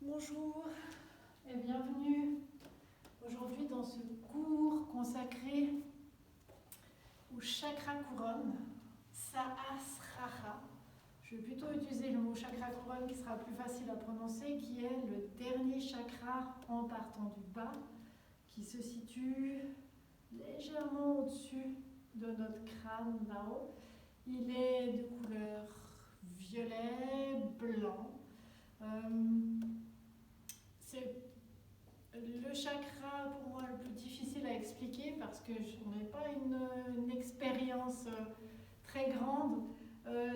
Bonjour et bienvenue aujourd'hui dans ce cours consacré au chakra couronne, Sahasrara. Je vais plutôt utiliser le mot chakra couronne qui sera plus facile à prononcer, qui est le dernier chakra en partant du bas, qui se situe légèrement au-dessus de notre crâne là-haut. Il est de couleur violet, blanc. C'est le chakra pour moi le plus difficile à expliquer parce que je n'ai pas une expérience très grande.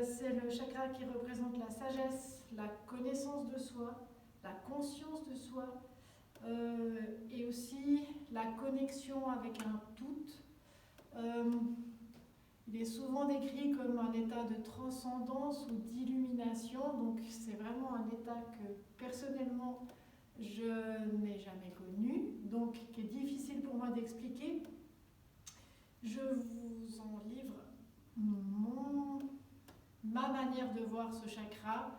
C'est le chakra qui représente la sagesse, la connaissance de soi, la conscience de soi et aussi la connexion avec un tout. Il est souvent décrit comme un état de transcendance ou d'illumination, donc c'est vraiment un état que personnellement je n'ai jamais connu, donc qui est difficile pour moi d'expliquer. Je vous en livre ma manière de voir ce chakra,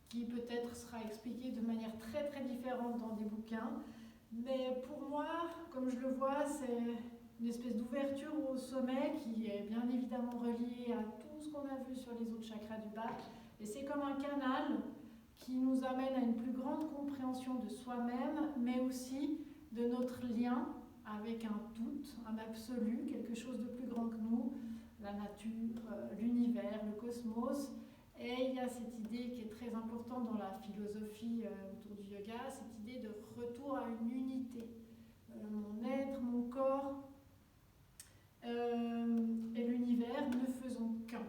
qui peut-être sera expliquée de manière très très différente dans des bouquins, mais pour moi, comme je le vois, c'est une espèce d'ouverture au sommet qui est bien évidemment reliée à tout ce qu'on a vu sur les autres chakras du bas, et c'est comme un canal qui nous amène à une plus grande compréhension de soi-même, mais aussi de notre lien avec un tout, un absolu, quelque chose de plus grand que nous, la nature, l'univers, le cosmos. Et il y a cette idée qui est très importante dans la philosophie autour du yoga, cette idée de retour à une unité. Mon être, mon corps et l'univers ne faisons qu'un.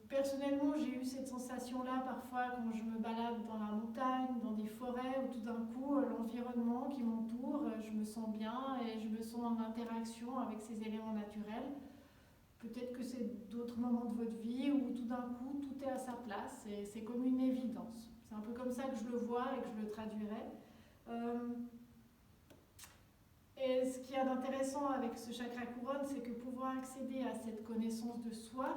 Personnellement, j'ai eu cette sensation-là parfois quand je me balade dans la montagne, dans des forêts, où tout d'un coup, l'environnement qui m'entoure, je me sens bien et je me sens en interaction avec ces éléments naturels. Peut-être que c'est d'autres moments de votre vie où tout d'un coup, tout est à sa place et c'est comme une évidence. C'est un peu comme ça que je le vois et que je le traduirais. Et ce qu'il y a d'intéressant avec ce chakra couronne, c'est que pouvoir accéder à cette connaissance de soi,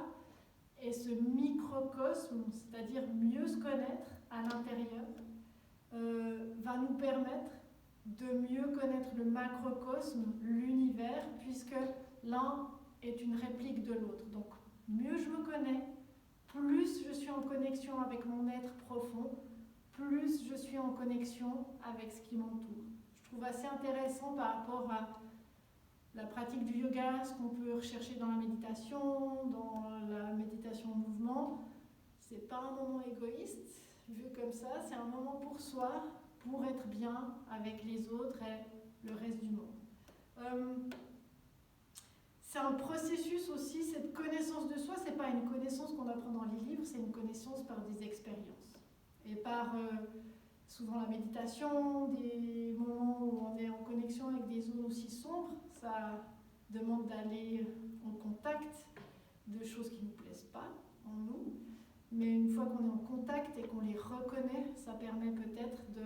et ce microcosme, c'est-à-dire mieux se connaître à l'intérieur, va nous permettre de mieux connaître le macrocosme, l'univers, puisque l'un est une réplique de l'autre. Donc, mieux je me connais, plus je suis en connexion avec mon être profond, plus je suis en connexion avec ce qui m'entoure. Je trouve assez intéressant par rapport à la pratique du yoga, ce qu'on peut rechercher dans la méditation en mouvement. C'est pas un moment égoïste, vu comme ça, c'est un moment pour soi, pour être bien avec les autres et le reste du monde. C'est un processus aussi, cette connaissance de soi, c'est pas une connaissance qu'on apprend dans les livres, c'est une connaissance par des expériences. Et par souvent la méditation, des moments où on est en connexion avec des zones aussi sombres, ça demande d'aller en contact de choses qui ne nous plaisent pas en nous. Mais une fois qu'on est en contact et qu'on les reconnaît, ça permet peut-être de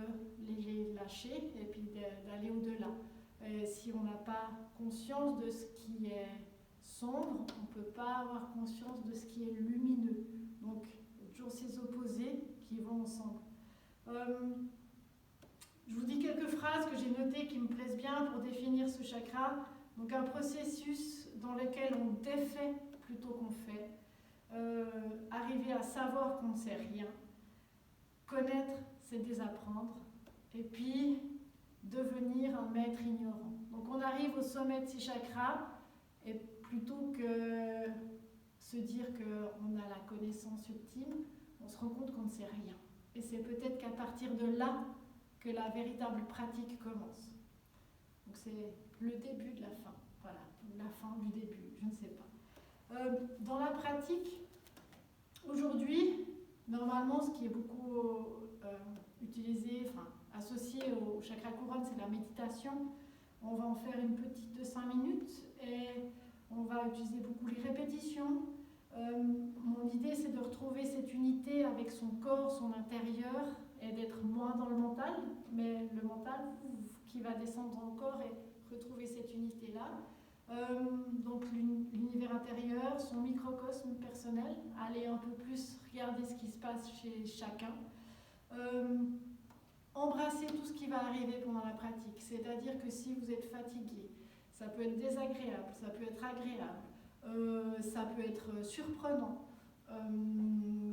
les lâcher et puis d'aller au-delà. Et si on n'a pas conscience de ce qui est sombre, on ne peut pas avoir conscience de ce qui est lumineux. Donc, il y a toujours ces opposés qui vont ensemble. Je vous dis quelques phrases que j'ai notées qui me plaisent bien pour définir ce chakra. Donc, un processus dans lequel on défait plutôt qu'on fait. Arriver à savoir qu'on ne sait rien. Connaître, c'est désapprendre. Et puis, devenir un maître ignorant. Donc, on arrive au sommet de ces chakras, et plutôt que se dire qu'on a la connaissance ultime, on se rend compte qu'on ne sait rien. Et c'est peut-être qu'à partir de là que la véritable pratique commence. Donc c'est le début de la fin, voilà, la fin du début, je ne sais pas. Dans la pratique, aujourd'hui, normalement, ce qui est beaucoup utilisé, associé au chakra couronne, c'est la méditation. On va en faire une petite de 5 minutes et on va utiliser beaucoup les répétitions. Mon idée, c'est de retrouver cette unité avec son corps, son intérieur, et d'être moins dans le mental, mais le mental qui va descendre dans le corps et retrouver cette unité-là. Donc l'univers intérieur, son microcosme personnel, aller un peu plus regarder ce qui se passe chez chacun. embrasser tout ce qui va arriver pendant la pratique. C'est-à-dire que si vous êtes fatigué, ça peut être désagréable, ça peut être agréable, ça peut être surprenant,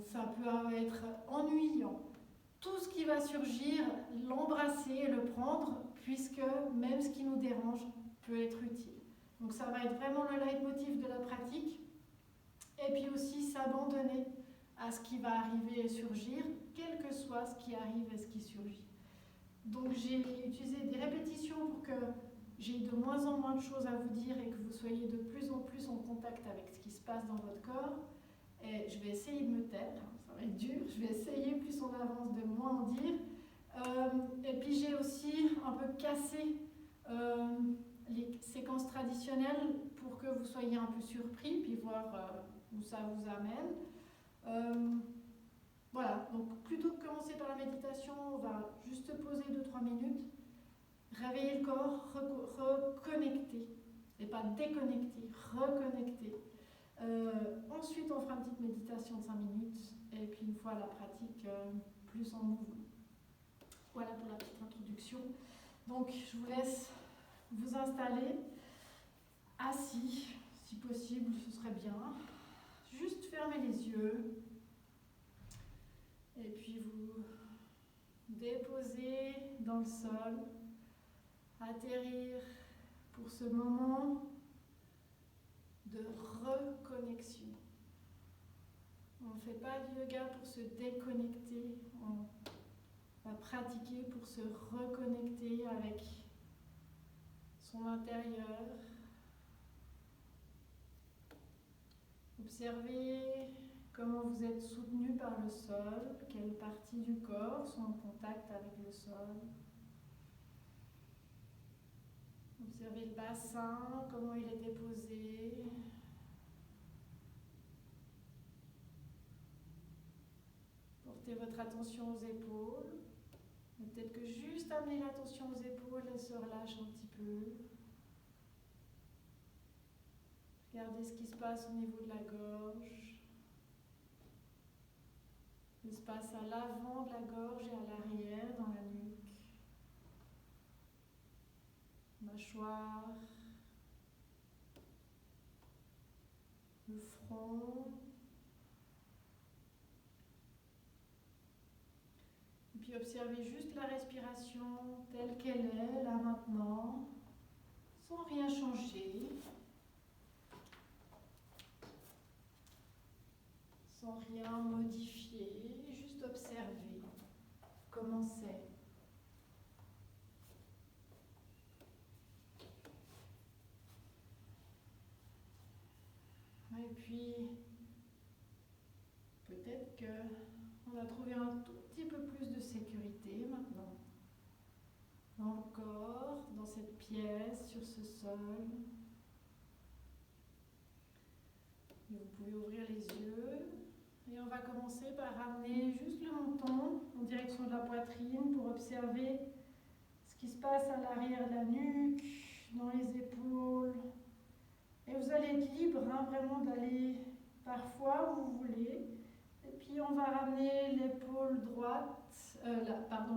ça peut être ennuyant. Tout ce qui va surgir, l'embrasser et le prendre, puisque même ce qui nous dérange peut être utile. Donc ça va être vraiment le leitmotiv de la pratique. Et puis aussi s'abandonner à ce qui va arriver et surgir, quel que soit ce qui arrive et ce qui surgit. Donc j'ai utilisé des répétitions pour que j'ai de moins en moins de choses à vous dire et que vous soyez de plus en plus en contact avec ce qui se passe dans votre corps. Et je vais essayer de me taire, ça va être dur, je vais essayer plus on avance de moins en dire. Et puis j'ai aussi un peu cassé les séquences traditionnelles pour que vous soyez un peu surpris, puis voir où ça vous amène. Voilà, donc plutôt que commencer par la méditation, on va juste se poser 2-3 minutes, réveiller le corps, reconnecter, et pas déconnecter, reconnecter. Ensuite, on fera une petite méditation de 5 minutes, et puis une fois la pratique, plus en mouvement. Voilà pour la petite introduction. Donc, je vous laisse vous installer, assis, si possible, ce serait bien. Juste fermez les yeux. Et puis vous déposez dans le sol, atterrir pour ce moment de reconnexion. On ne fait pas du yoga pour se déconnecter, on va pratiquer pour se reconnecter avec son intérieur. Observez comment vous êtes soutenu par le sol, quelles parties du corps sont en contact avec le sol. Observez le bassin, comment il est déposé. Portez votre attention aux épaules. Peut-être que juste amener l'attention aux épaules, elles se relâchent un petit peu. Regardez ce qui se passe au niveau de la gorge. L'espace à l'avant de la gorge et à l'arrière dans la nuque. Mâchoire. Le front. Et puis observez juste la respiration telle qu'elle est, là maintenant, sans rien changer. Sans rien modifier, juste observer comment c'est. Et puis, peut-être qu'on a trouvé un tout petit peu plus de sécurité maintenant. Dans le corps, dans cette pièce, sur ce sol. Et vous pouvez ouvrir les yeux. Et on va commencer par ramener juste le menton en direction de la poitrine pour observer ce qui se passe à l'arrière de la nuque, dans les épaules. Et vous allez être libre vraiment d'aller parfois où vous voulez. Et puis on va ramener l'épaule droite,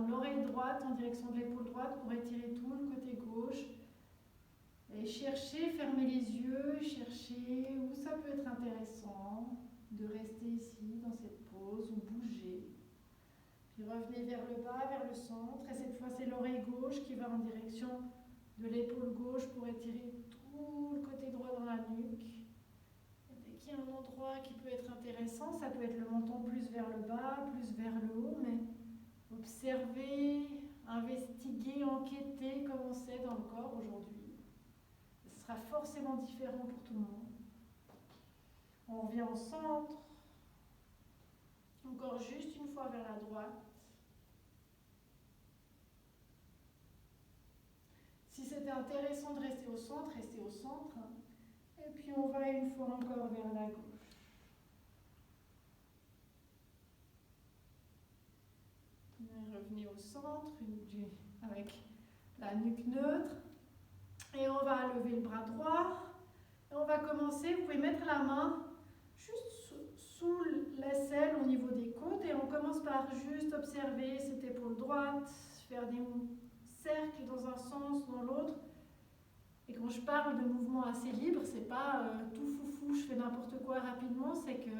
l'oreille droite en direction de l'épaule droite pour étirer tout le côté gauche. Et cherchez, fermez les yeux, cherchez où ça peut être intéressant de rester ici dans cette pose ou bouger. Puis revenez vers le bas, vers le centre. Et cette fois, c'est l'oreille gauche qui va en direction de l'épaule gauche pour étirer tout le côté droit dans la nuque. Et dès qu'il y a un endroit qui peut être intéressant, ça peut être le menton plus vers le bas, plus vers le haut, mais observez, investiguez, enquêtez comment c'est dans le corps aujourd'hui. Ce sera forcément différent pour tout le monde. On revient au centre. Encore juste une fois vers la droite. Si c'était intéressant de rester au centre, restez au centre. Et puis on va une fois encore vers la gauche. Revenez au centre avec la nuque neutre. Et on va lever le bras droit. Et on va commencer, vous pouvez mettre la main juste sous l'aisselle au niveau des côtes. Et on commence par juste observer cette épaule droite, faire des cercles dans un sens, dans l'autre. Et quand je parle de mouvement assez libre, c'est pas tout foufou, je fais n'importe quoi rapidement, c'est que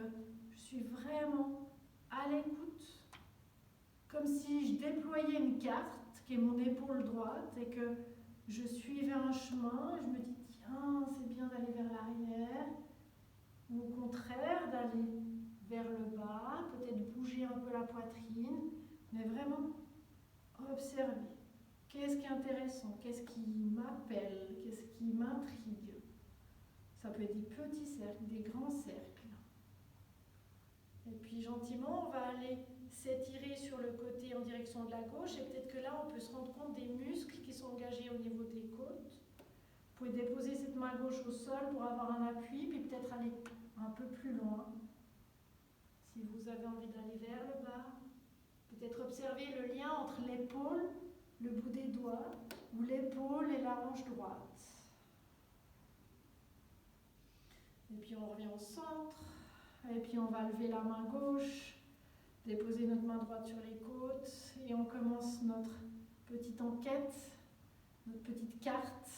je suis vraiment à l'écoute, comme si je déployais une carte qui est mon épaule droite et que je suivais un chemin, je me dis tiens, c'est bien d'aller vers l'arrière, ou au contraire d'aller vers le bas, peut-être bouger un peu la poitrine, mais vraiment observer. Qu'est-ce qui est intéressant? Qu'est-ce qui m'appelle? Qu'est-ce qui m'intrigue? Ça peut être des petits cercles, des grands cercles. Et puis gentiment, on va aller s'étirer sur le côté en direction de la gauche et peut-être que là, on peut se rendre compte des muscles qui sont engagés au niveau des côtes. Vous pouvez déposer cette main gauche au sol pour avoir un appui, puis peut-être aller un peu plus loin. Si vous avez envie d'aller vers le bas, peut-être observer le lien entre l'épaule, le bout des doigts, ou l'épaule et la hanche droite. Et puis on revient au centre, et puis on va lever la main gauche, déposer notre main droite sur les côtes, et on commence notre petite enquête, notre petite carte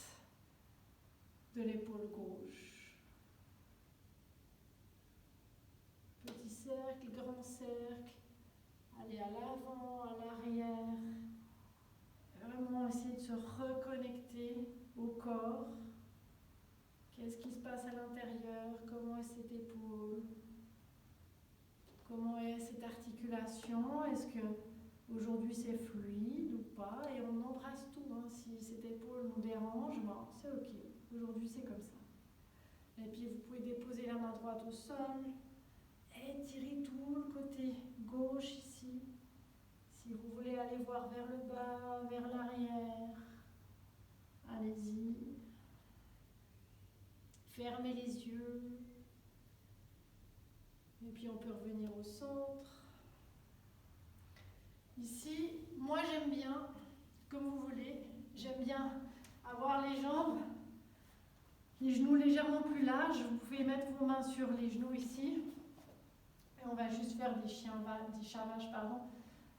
de l'épaule gauche. Petit cercle, grand cercle, aller à l'avant, à l'arrière. Vraiment essayer de se reconnecter au corps. Qu'est-ce qui se passe à l'intérieur? Comment est cette épaule? Comment est cette articulation? Est-ce que aujourd'hui c'est fluide ou pas? Et on embrasse tout. Hein. Si cette épaule nous dérange, bon, c'est ok. Aujourd'hui c'est comme ça. Et puis vous pouvez déposer la main droite au sol. Étirez tout le côté gauche ici. Si vous voulez aller voir vers le bas, vers l'arrière, allez-y. Fermez les yeux. Et puis on peut revenir au centre. Ici, moi j'aime bien, comme vous voulez, j'aime bien avoir les jambes, les genoux légèrement plus larges. Vous pouvez mettre vos mains sur les genoux ici. Et on va juste faire des chats vaches, pardon.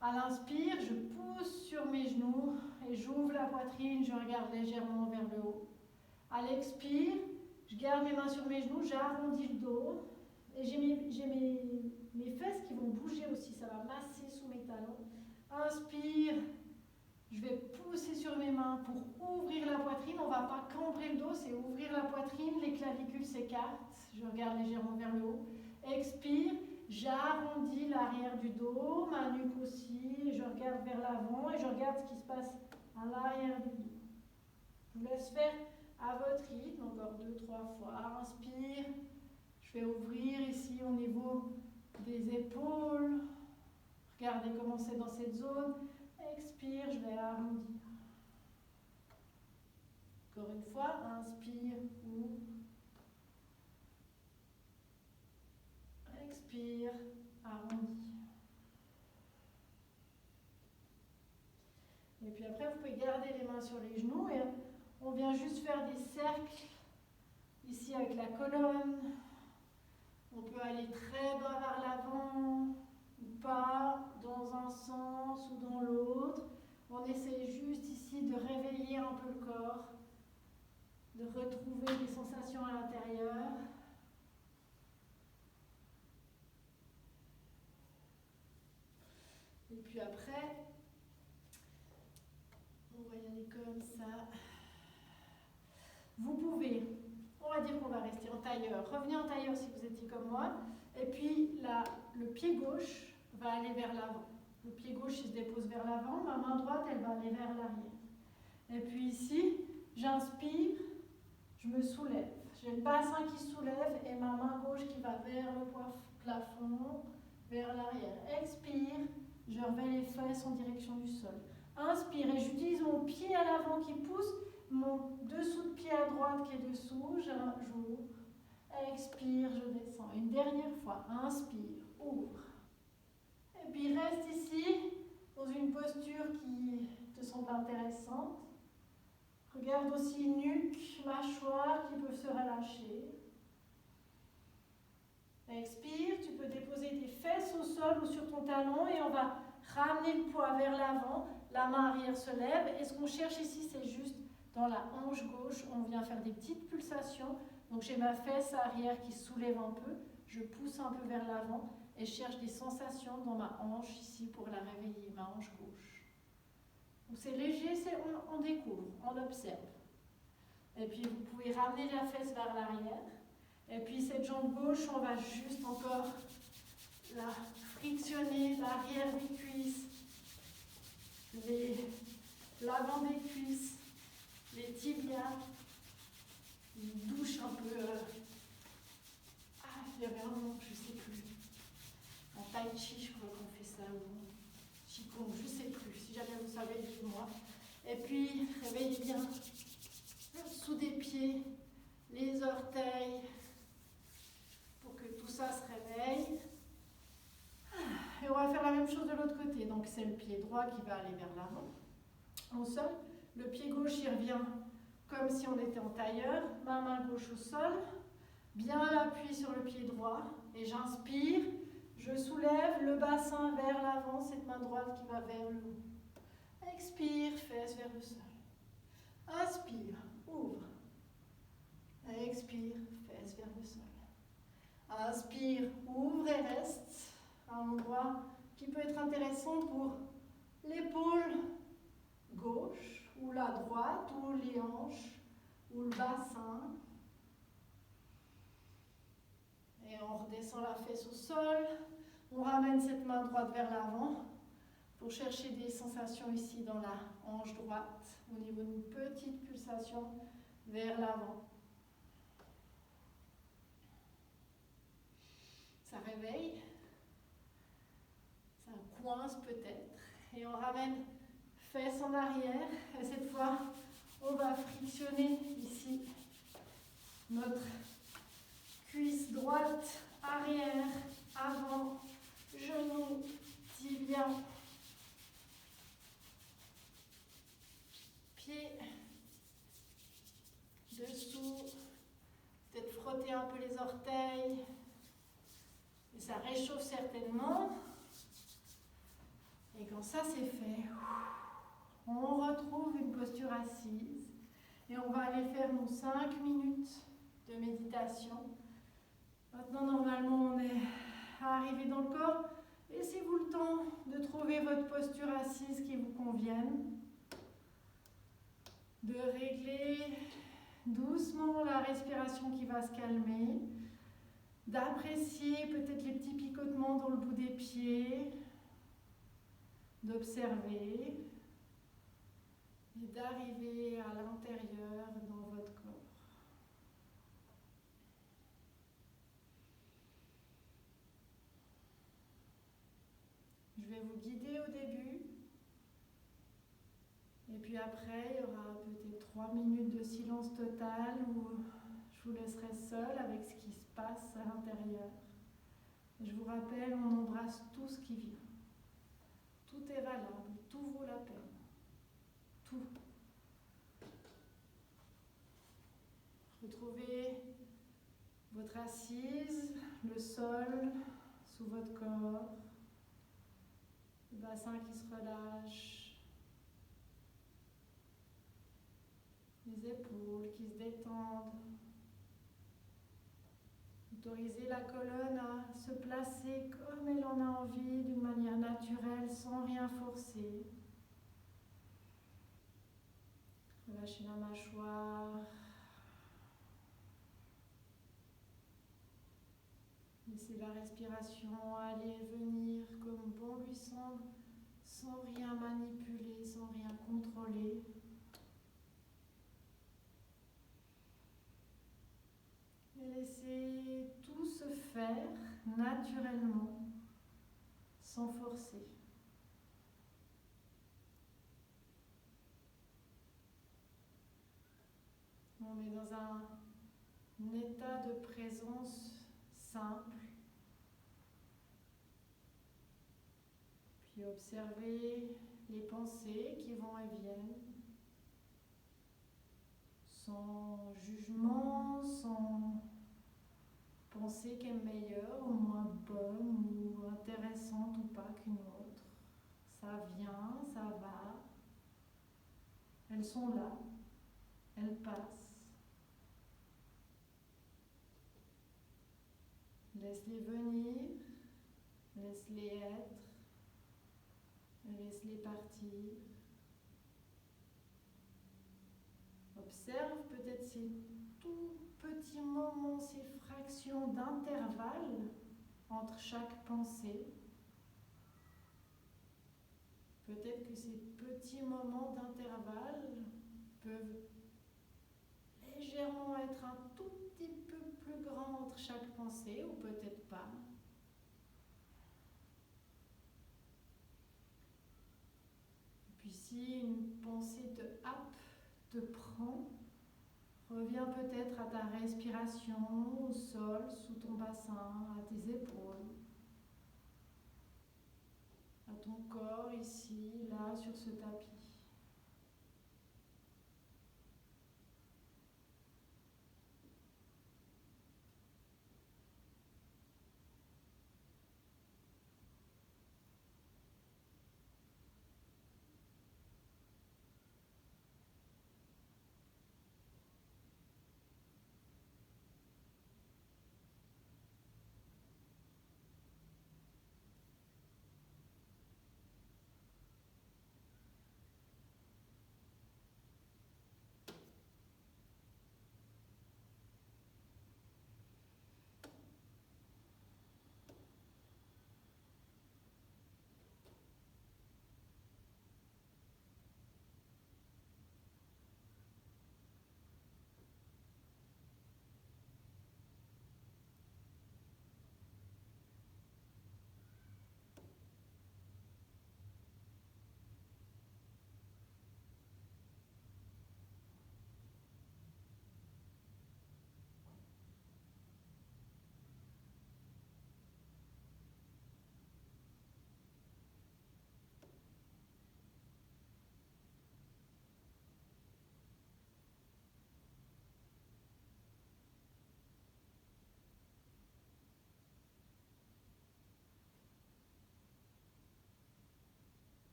À l'inspire, je pousse sur mes genoux et j'ouvre la poitrine, je regarde légèrement vers le haut. À l'expire, je garde mes mains sur mes genoux, j'arrondis le dos et j'ai mes fesses qui vont bouger aussi, ça va masser sous mes talons. Inspire, je vais pousser sur mes mains pour ouvrir la poitrine, on ne va pas cambrer le dos, c'est ouvrir la poitrine, les clavicules s'écartent, je regarde légèrement vers le haut. Expire. J'arrondis l'arrière du dos, ma nuque aussi, je regarde vers l'avant et je regarde ce qui se passe à l'arrière du dos. Je vous laisse faire à votre rythme, encore 2-3 fois. Inspire, je vais ouvrir ici au niveau des épaules. Regardez comment c'est dans cette zone. Expire, je vais arrondir. Encore une fois, inspire, ouvre. Expire, arrondi. Et puis après, vous pouvez garder les mains sur les genoux et on vient juste faire des cercles ici avec la colonne. On peut aller très bas vers l'avant ou pas, dans un sens ou dans l'autre. On essaie juste ici de réveiller un peu le corps, de retrouver des sensations à l'intérieur. Et puis après, on va y aller comme ça. Vous pouvez, on va dire qu'on va rester en tailleur. Revenez en tailleur si vous étiez comme moi. Et puis là, le pied gauche va aller vers l'avant. Le pied gauche, il se dépose vers l'avant. Ma main droite, elle va aller vers l'arrière. Et puis ici, j'inspire, je me soulève. J'ai le bassin qui se soulève et ma main gauche qui va vers le plafond, vers l'arrière. Expire. Je remets les fesses en direction du sol. Inspire et j'utilise mon pied à l'avant qui pousse, mon dessous de pied à droite qui est dessous, j'ouvre. Expire, je descends. Une dernière fois. Inspire, ouvre. Et puis reste ici, dans une posture qui te semble intéressante. Regarde aussi nuque, mâchoire qui peuvent se relâcher. Expire, tu peux déposer tes fesses au sol ou sur ton talon et on va ramener le poids vers l'avant, la main arrière se lève. Et ce qu'on cherche ici, c'est juste dans la hanche gauche, on vient faire des petites pulsations. Donc j'ai ma fesse arrière qui soulève un peu, je pousse un peu vers l'avant et je cherche des sensations dans ma hanche ici pour la réveiller, ma hanche gauche. Donc c'est léger, on découvre, on observe. Et puis vous pouvez ramener la fesse vers l'arrière. Et puis cette jambe gauche, on va juste encore la frictionner, l'arrière des cuisses, l'avant des cuisses, les tibias. Une douche un peu... il y avait un nom, je ne sais plus. En tai chi, je crois qu'on fait ça, ou qigong, je ne sais plus. Si jamais vous savez, dites-moi. Et puis, réveillez bien sous des pieds, les orteils, pour que tout ça se réveille. Et on va faire la même chose de l'autre côté. Donc, c'est le pied droit qui va aller vers l'avant, au sol. Le pied gauche, il revient comme si on était en tailleur, ma main gauche au sol, bien l'appui sur le pied droit, et j'inspire, je soulève le bassin vers l'avant, cette main droite qui va vers le haut. Expire, fesse vers le sol. Inspire, ouvre. Expire, fesse vers le sol. Inspire, ouvre et reste. Un endroit qui peut être intéressant pour l'épaule gauche, ou la droite, ou les hanches, ou le bassin. Et on redescend la fesse au sol. On ramène cette main droite vers l'avant pour chercher des sensations ici dans la hanche droite, au niveau d'une petite pulsation vers l'avant. Ça réveille, ça coince peut-être. Et on ramène fesse en arrière. Et cette fois, on va frictionner ici notre cuisse droite, arrière, avant, genou, tibia, pied, dessous, peut-être frotter un peu les orteils, et ça réchauffe certainement. Et quand ça c'est fait, on retrouve une posture assise et on va aller faire nos 5 minutes de méditation. Maintenant, normalement, on est arrivé dans le corps. Laissez-vous le temps de trouver votre posture assise qui vous convienne, de régler doucement la respiration qui va se calmer, d'apprécier peut-être les petits picotements dans le bout des pieds, d'observer et d'arriver à l'intérieur dans votre corps. Je vais vous guider au début et puis après il y aura peut-être 3 minutes de silence total où je vous laisserai seul avec ce qui se passe à l'intérieur. Je vous rappelle, on embrasse tout ce qui vient. Tout est valable, tout vaut la peine. Tout. Retrouvez votre assise, le sol sous votre corps, le bassin qui se relâche, les épaules qui se détendent. Autorisez la colonne à se placer comme elle en a envie, d'une manière naturelle, sans rien forcer. Relâchez la mâchoire. Laissez la respiration aller et venir comme bon lui semble, sans rien manipuler, sans rien contrôler. Et laissez tout se faire naturellement, sans forcer. On est dans un état de présence simple. Puis observez les pensées qui vont et viennent, sans jugement, sans penser qu'elle est meilleure ou moins bonne ou intéressante ou pas qu'une autre. Ça vient, ça va. Elles sont là, elles passent. Laisse-les venir, laisse-les être, laisse-les partir. Observe peut-être ces tout petits moments, ces fractions d'intervalle entre chaque pensée. Peut-être que ces petits moments d'intervalle peuvent légèrement être un tout petit peu plus grands entre chaque pensée, ou peut-être pas. Et puis si une pensée te happe, te prend, reviens peut-être à ta respiration, au sol, sous ton bassin, à tes épaules, à ton corps ici, là, sur ce tapis.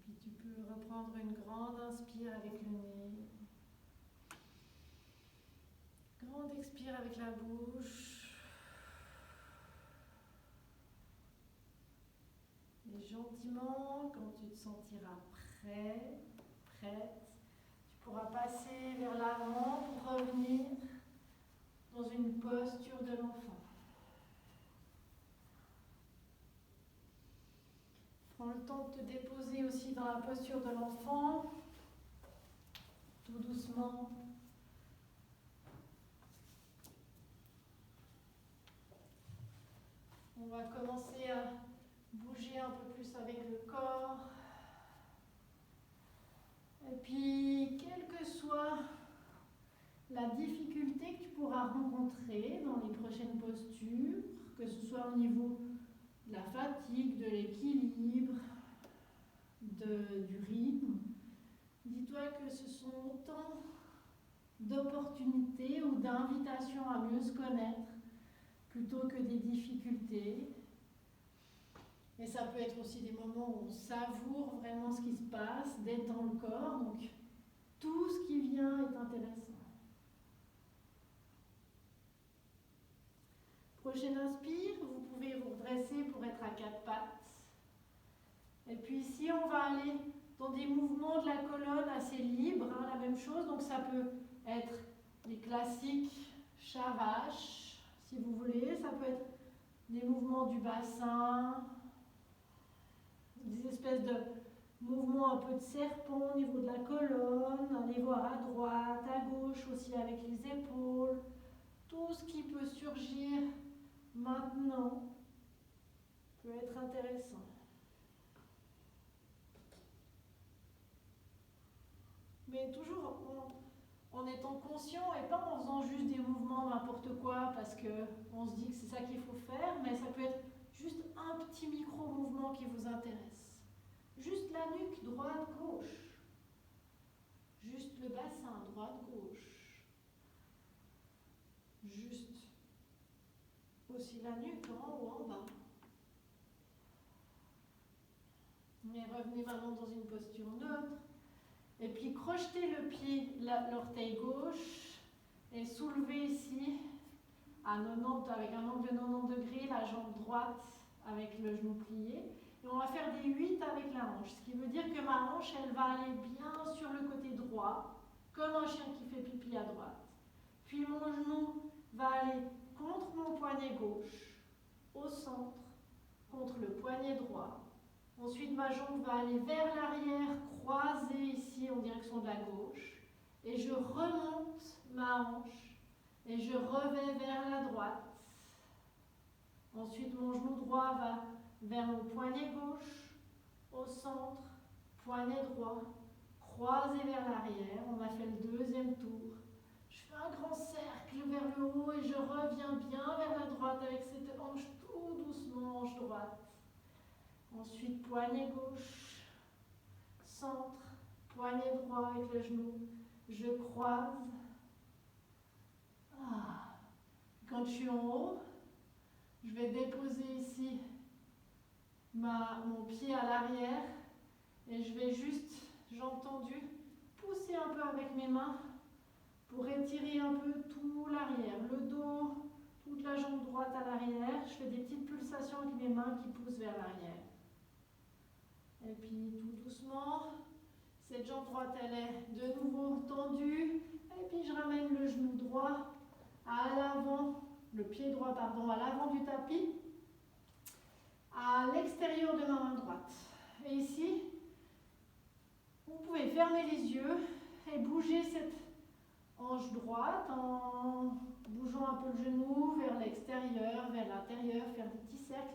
Puis tu peux reprendre une grande inspire avec le nez. Grande expire avec la bouche. Et gentiment, quand tu te sentiras prêt, prête, tu pourras passer vers l'avant pour revenir dans une posture de l'enfant. Prends le temps de te déposer aussi dans la posture de l'enfant, tout doucement. On va commencer à bouger un peu plus avec le corps. Et puis, quelle que soit la difficulté que tu pourras rencontrer dans les prochaines postures, que ce soit au niveau de la fatigue, de l'équilibre, du rythme, dis-toi que ce sont autant d'opportunités ou d'invitations à mieux se connaître plutôt que des difficultés. Et ça peut être aussi des moments où on savoure vraiment ce qui se passe, d'être dans le corps. Donc, tout ce qui vient est intéressant. Prochaine inspire, vous pouvez vous redresser pour être à quatre pattes. Et puis ici, on va aller dans des mouvements de la colonne assez libres, hein, la même chose. Donc ça peut être les classiques chat-vache, si vous voulez. Ça peut être des mouvements du bassin, des espèces de mouvements un peu de serpent au niveau de la colonne. Allez voir à droite, à gauche aussi avec les épaules. Tout ce qui peut surgir maintenant peut être intéressant. Mais toujours en étant conscient et pas en faisant juste des mouvements n'importe quoi parce qu'on se dit que c'est ça qu'il faut faire, mais ça peut être juste un petit micro-mouvement qui vous intéresse. Juste la nuque droite-gauche. Juste le bassin droite-gauche. juste aussi la nuque, en haut, en bas. Et revenez maintenant dans une posture neutre. Et puis crochetez le pied, l'orteil gauche, et soulevez ici à 90, avec un angle de 90 degrés, la jambe droite avec le genou plié. Et on va faire des 8 avec la hanche, ce qui veut dire que ma hanche, elle va aller bien sur le côté droit, comme un chien qui fait pipi à droite. Puis mon genou va aller contre mon poignet gauche, au centre, contre le poignet droit. Ensuite, ma jambe va aller vers l'arrière, croisée ici en direction de la gauche. Et je remonte ma hanche et je revais vers la droite. Ensuite, mon genou droit va vers mon poignet gauche, au centre, poignet droit, croisé vers l'arrière. On a fait le deuxième tour. Je fais un grand cercle vers le haut et je reviens bien vers la droite avec cette hanche tout doucement, hanche droite. Ensuite, poignet gauche, centre, poignet droit avec le genou. Je croise. Ah. Quand je suis en haut, je vais déposer ici mon pied à l'arrière et je vais juste, jambe tendue, pousser un peu avec mes mains pour étirer un peu tout l'arrière, le dos, toute la jambe droite à l'arrière. Je fais des petites pulsations avec mes mains qui poussent vers l'arrière. Et puis tout doucement, cette jambe droite elle est de nouveau tendue. Et puis je ramène le genou droit à l'avant, le pied droit pardon, à l'avant du tapis, à l'extérieur de ma main droite. Et ici, vous pouvez fermer les yeux et bouger cette hanche droite en bougeant un peu le genou vers l'extérieur, vers l'intérieur, faire des petits cercles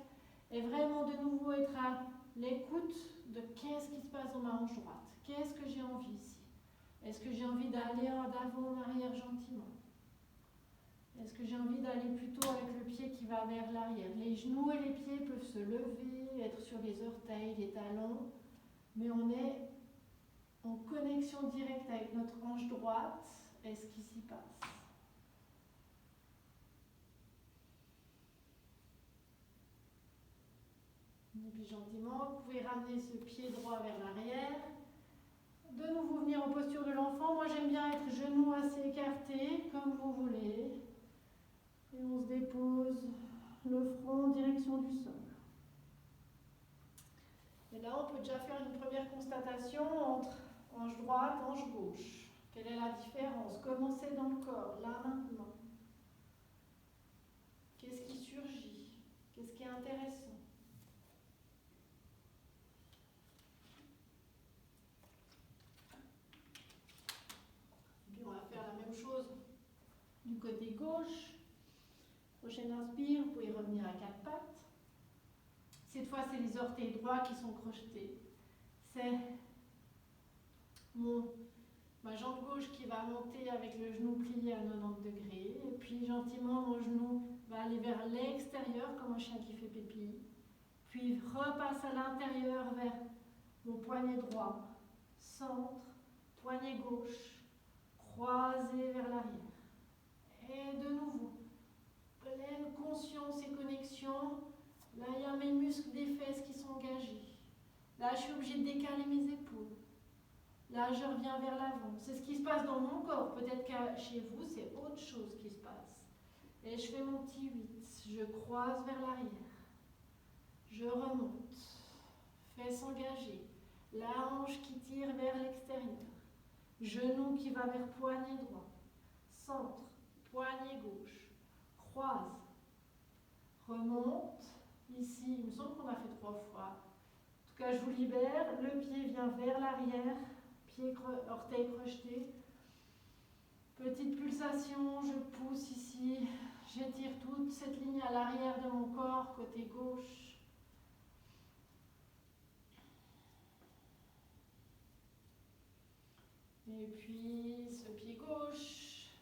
et vraiment de nouveau être à l'écoute de qu'est-ce qui se passe dans ma hanche droite. Qu'est-ce que j'ai envie ici? Est-ce que j'ai envie d'aller d'avant en arrière gentiment? Est-ce que j'ai envie d'aller plutôt avec le pied qui va vers l'arrière? Les genoux et les pieds peuvent se lever, être sur les orteils, les talons, mais on est en connexion directe avec notre hanche droite et ce qui s'y passe. Et puis gentiment, vous pouvez ramener ce pied droit vers l'arrière. De nouveau venir en posture de l'enfant. Moi j'aime bien être genoux assez écartés, comme vous voulez. Et on se dépose le front en direction du sol. Et là on peut déjà faire une première constatation entre hanche droite, hanche gauche. Quelle est la différence? Comment c'est dans le corps, là maintenant? Qu'est-ce qui surgit? Qu'est-ce qui est intéressant? Et puis on va faire la même chose du côté gauche. Prochaine inspire, vous pouvez revenir à quatre pattes. Cette fois, c'est les orteils droits qui sont crochetés. C'est ma jambe gauche qui va monter avec le genou plié à 90 degrés. Et puis, gentiment, mon genou va aller vers l'extérieur, comme un chien qui fait pipi. Puis, repasse à l'intérieur vers mon poignet droit, centre, poignet gauche, croisé vers l'arrière. Et de nouveau, pleine conscience et connexion. Là, il y a mes muscles des fesses qui sont engagés. Là, je suis obligée de décaler mes épaules. Là, je reviens vers l'avant. C'est ce qui se passe dans mon corps. Peut-être que chez vous, c'est autre chose qui se passe. Et je fais mon petit 8. Je croise vers l'arrière. Je remonte. Fesses engagées. La hanche qui tire vers l'extérieur. Genou qui va vers poignet droit. Centre. Poignet gauche. Croise. Remonte. Ici, il me semble qu'on a fait 3 fois. En tout cas, je vous libère. Le pied vient vers l'arrière. Orteil crocheté. Petite pulsation, je pousse ici. J'étire toute cette ligne à l'arrière de mon corps, côté gauche. Et puis, ce pied gauche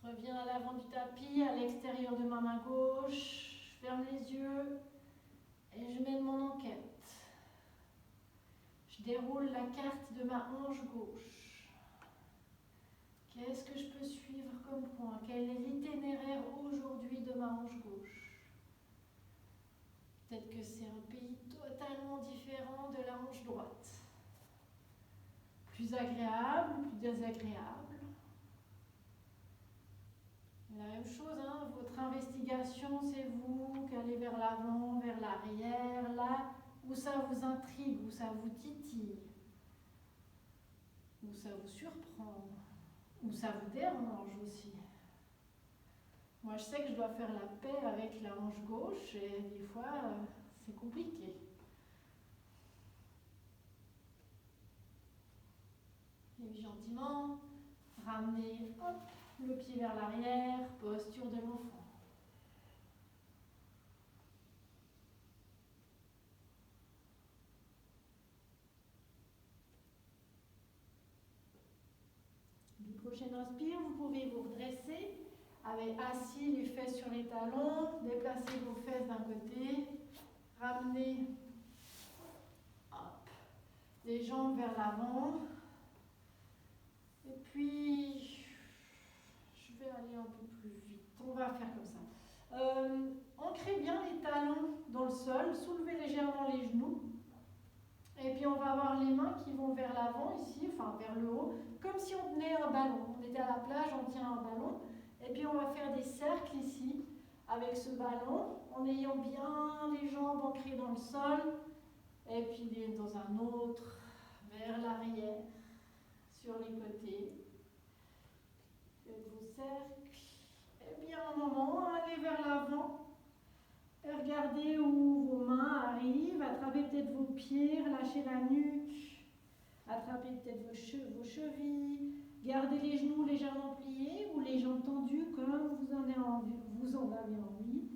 revient à l'avant du tapis, à l'extérieur de ma main gauche. Je ferme les yeux et je mène mon enquête. Je déroule la carte de ma hanche gauche. Qu'est-ce que je peux suivre comme point? Quel est l'itinéraire que c'est un pays totalement différent de la hanche droite. Plus agréable, plus désagréable. La même chose, hein, votre investigation, c'est vous qui allez vers l'avant, vers l'arrière, là où ça vous intrigue, où ça vous titille, où ça vous surprend, où ça vous dérange aussi. Moi, je sais que je dois faire la paix avec la hanche gauche et des fois, c'est compliqué. Et puis gentiment, ramenez hop, le pied vers l'arrière, posture de l'enfant. Du prochain inspire, vous pouvez vous redresser, avec assis les fesses sur les talons, déplacez vos fesses d'un côté, ramenez hop, les jambes vers l'avant. Et puis, je vais aller un peu plus vite. On va faire comme ça. Ancrez bien les talons dans le sol, soulevez légèrement les genoux. Et puis on va avoir les mains qui vont vers l'avant ici, enfin vers le haut, comme si on tenait un ballon. On était à la plage, on tient un ballon. Et puis on va faire des cercles ici, avec ce ballon, en ayant bien les jambes ancrées dans le sol. Et puis dans un autre, vers l'arrière, sur les côtés. Faites vos cercles. Et bien un moment, allez vers l'avant. Et regardez où vos mains arrivent. Attrapez peut-être vos pieds, relâchez la nuque. Attrapez peut-être vos chevilles. Gardez les genoux légèrement pliés ou les jambes tendues comme vous en avez envie.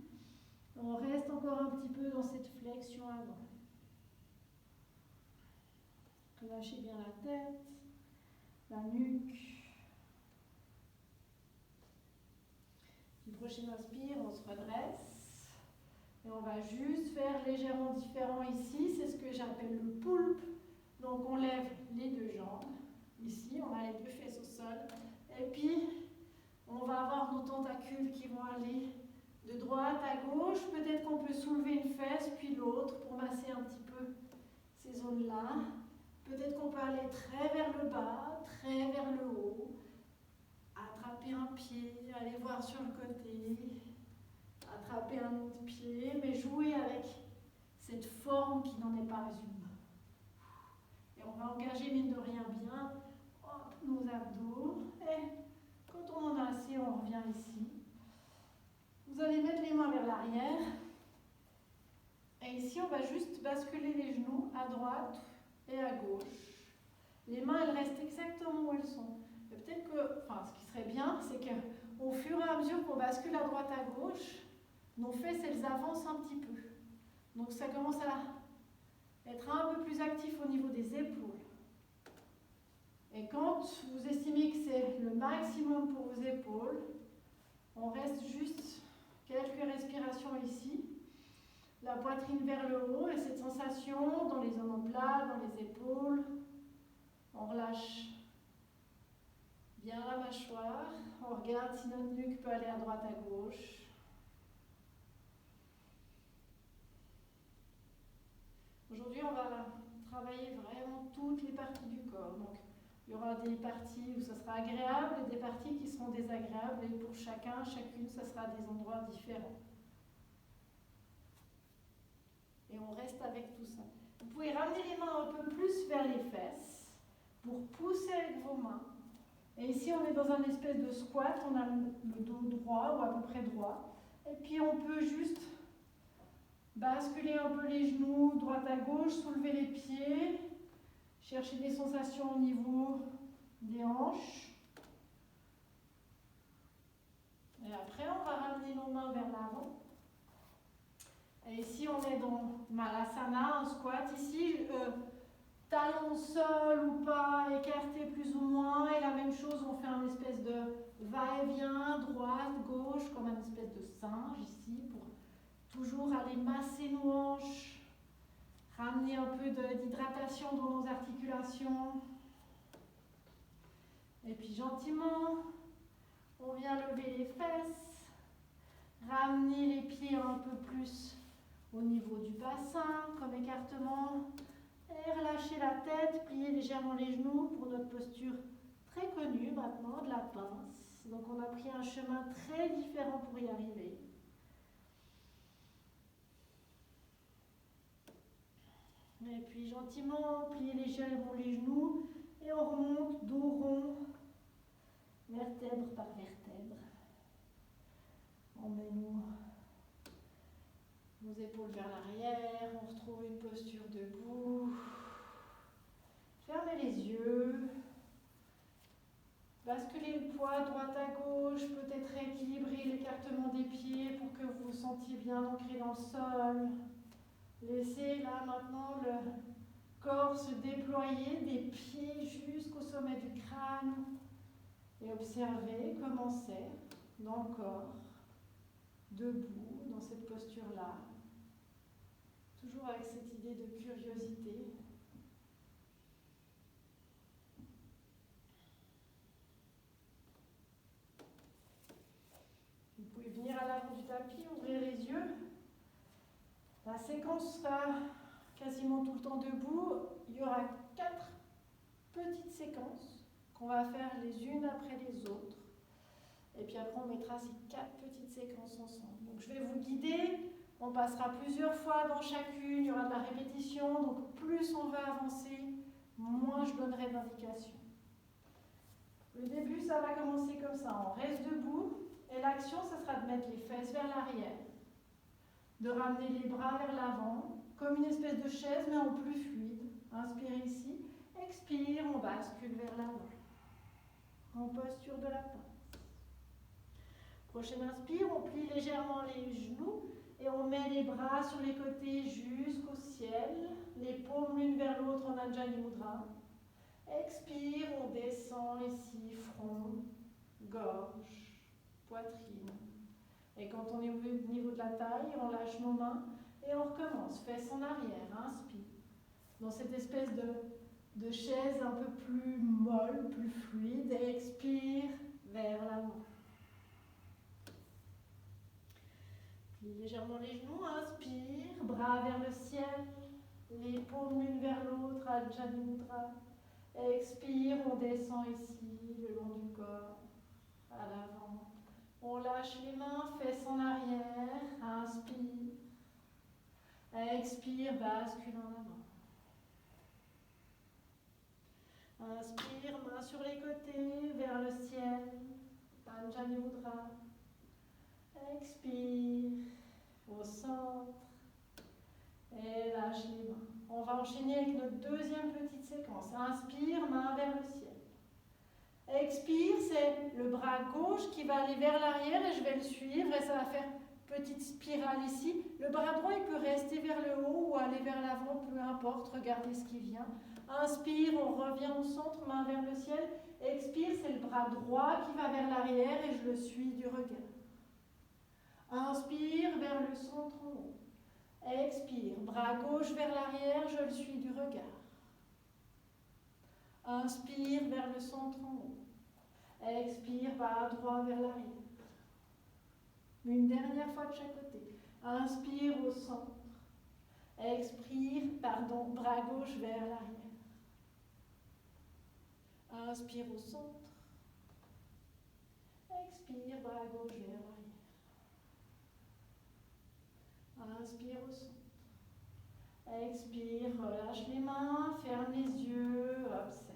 On reste encore un petit peu dans cette flexion avant. Relâchez bien la tête, la nuque. Du prochain inspire, on se redresse. Et on va juste faire légèrement différent ici. C'est ce que j'appelle le poulpe. Donc on lève les deux jambes. Ici, on a les deux fesses au sol. Et puis, on va avoir nos tentacules qui vont aller de droite à gauche. Peut-être qu'on peut soulever une fesse, puis l'autre, pour masser un petit peu ces zones-là. Peut-être qu'on peut aller très vers le bas, très vers le haut. Attraper un pied, aller voir sur le côté. Attraper un autre pied, mais jouer avec cette forme qui n'en est pas une. Et on va engager, mine de rien, bien nos abdos. Et quand on en a assez, on revient ici. Vous allez mettre les mains vers l'arrière. Et ici, on va juste basculer les genoux à droite et à gauche. Les mains, elles restent exactement où elles sont. Et peut-être que, enfin, ce qui serait bien, c'est qu'au fur et à mesure qu'on bascule à droite à gauche, nos fesses, elles avancent un petit peu. Donc ça commence à être un peu plus actif au niveau des épaules. Et quand vous estimez que c'est le maximum pour vos épaules, on reste juste quelques respirations ici. La poitrine vers le haut et cette sensation dans les omoplates, dans les épaules. On relâche bien la mâchoire. On regarde si notre nuque peut aller à droite, à gauche. Aujourd'hui, on va travailler vraiment toutes les parties du corps. Donc, il y aura des parties où ça sera agréable et des parties qui seront désagréables. Et pour chacune, ça sera des endroits différents. Et on reste avec tout ça. Vous pouvez ramener les mains un peu plus vers les fesses pour pousser avec vos mains. Et ici, on est dans un espèce de squat. On a le dos droit ou à peu près droit. Et puis, on peut juste basculer un peu les genoux, droite à gauche, soulever les pieds, chercher des sensations au niveau des hanches. Et après, on va ramener nos mains vers l'avant. Et ici, on est dans Malasana, un squat. Ici, talons au sol ou pas, écartés plus ou moins. Et la même chose, on fait un espèce de va-et-vient, droite, gauche, comme un espèce de singe ici, pour toujours aller masser nos hanches, ramener un peu d'hydratation dans nos articulations. Et puis gentiment, on vient lever les fesses, ramener les pieds un peu plus au niveau du bassin, comme écartement. Et relâchez la tête, pliez légèrement les genoux pour notre posture très connue maintenant, de la pince. Donc on a pris un chemin très différent pour y arriver. Et puis gentiment, pliez légèrement les genoux et on remonte dos rond, vertèbre par vertèbre. On met nos épaules vers l'arrière, on retrouve une posture debout. Fermez les yeux. Basculez le poids droite à gauche, peut-être rééquilibrer l'écartement des pieds pour que vous vous sentiez bien ancré dans le sol. Laissez là maintenant le corps se déployer des pieds jusqu'au sommet du crâne et observez comment c'est dans le corps, debout, dans cette posture-là. Toujours avec cette idée de curiosité. Vous pouvez venir à l'avant du tapis, ouvrir les yeux. La séquence sera quasiment tout le temps debout. Il y aura 4 petites séquences qu'on va faire les unes après les autres. Et puis après, on mettra ces 4 petites séquences ensemble. Donc je vais vous guider. On passera plusieurs fois dans chacune. Il y aura de la répétition. Donc plus on va avancer, moins je donnerai d'indications. Le début, ça va commencer comme ça. On reste debout. Et l'action, ça sera de mettre les fesses vers l'arrière. De ramener les bras vers l'avant, comme une espèce de chaise, mais en plus fluide. Inspire ici. Expire, on bascule vers l'avant. En posture de la pince. Prochaine inspire, on plie légèrement les genoux et on met les bras sur les côtés jusqu'au ciel. Les paumes l'une vers l'autre en Anjali Mudra. Expire, on descend ici, front, gorge, poitrine. Et quand on est au niveau de la taille, on lâche nos mains et on recommence. Fesses en arrière, inspire. Dans cette espèce de chaise un peu plus molle, plus fluide. Et expire vers l'avant. Plie légèrement les genoux, inspire. Bras vers le ciel. Les paumes l'une vers l'autre, Anjali Mudra. Expire, on descend ici, le long du corps, à l'avant. On lâche les mains, fesses en arrière, inspire. Expire, bascule en avant. Inspire, main sur les côtés, vers le ciel, Anjali Mudra. Expire, au centre, et lâche les mains. On va enchaîner avec notre deuxième petite séquence. Inspire, main vers le ciel. Expire, c'est le bras gauche qui va aller vers l'arrière et je vais le suivre et ça va faire petite spirale ici. Le bras droit, il peut rester vers le haut ou aller vers l'avant, peu importe, regardez ce qui vient. Inspire, on revient au centre, main vers le ciel. Expire, c'est le bras droit qui va vers l'arrière et je le suis du regard. Inspire, vers le centre en haut. Expire, bras gauche vers l'arrière, je le suis du regard. Inspire vers le centre en haut. Expire, bras droit vers l'arrière. Une dernière fois de chaque côté. Inspire au centre. Expire, bras gauche vers l'arrière. Inspire au centre. Expire, bras gauche vers l'arrière. Inspire au centre. Expire, relâche les mains, ferme les yeux, observe.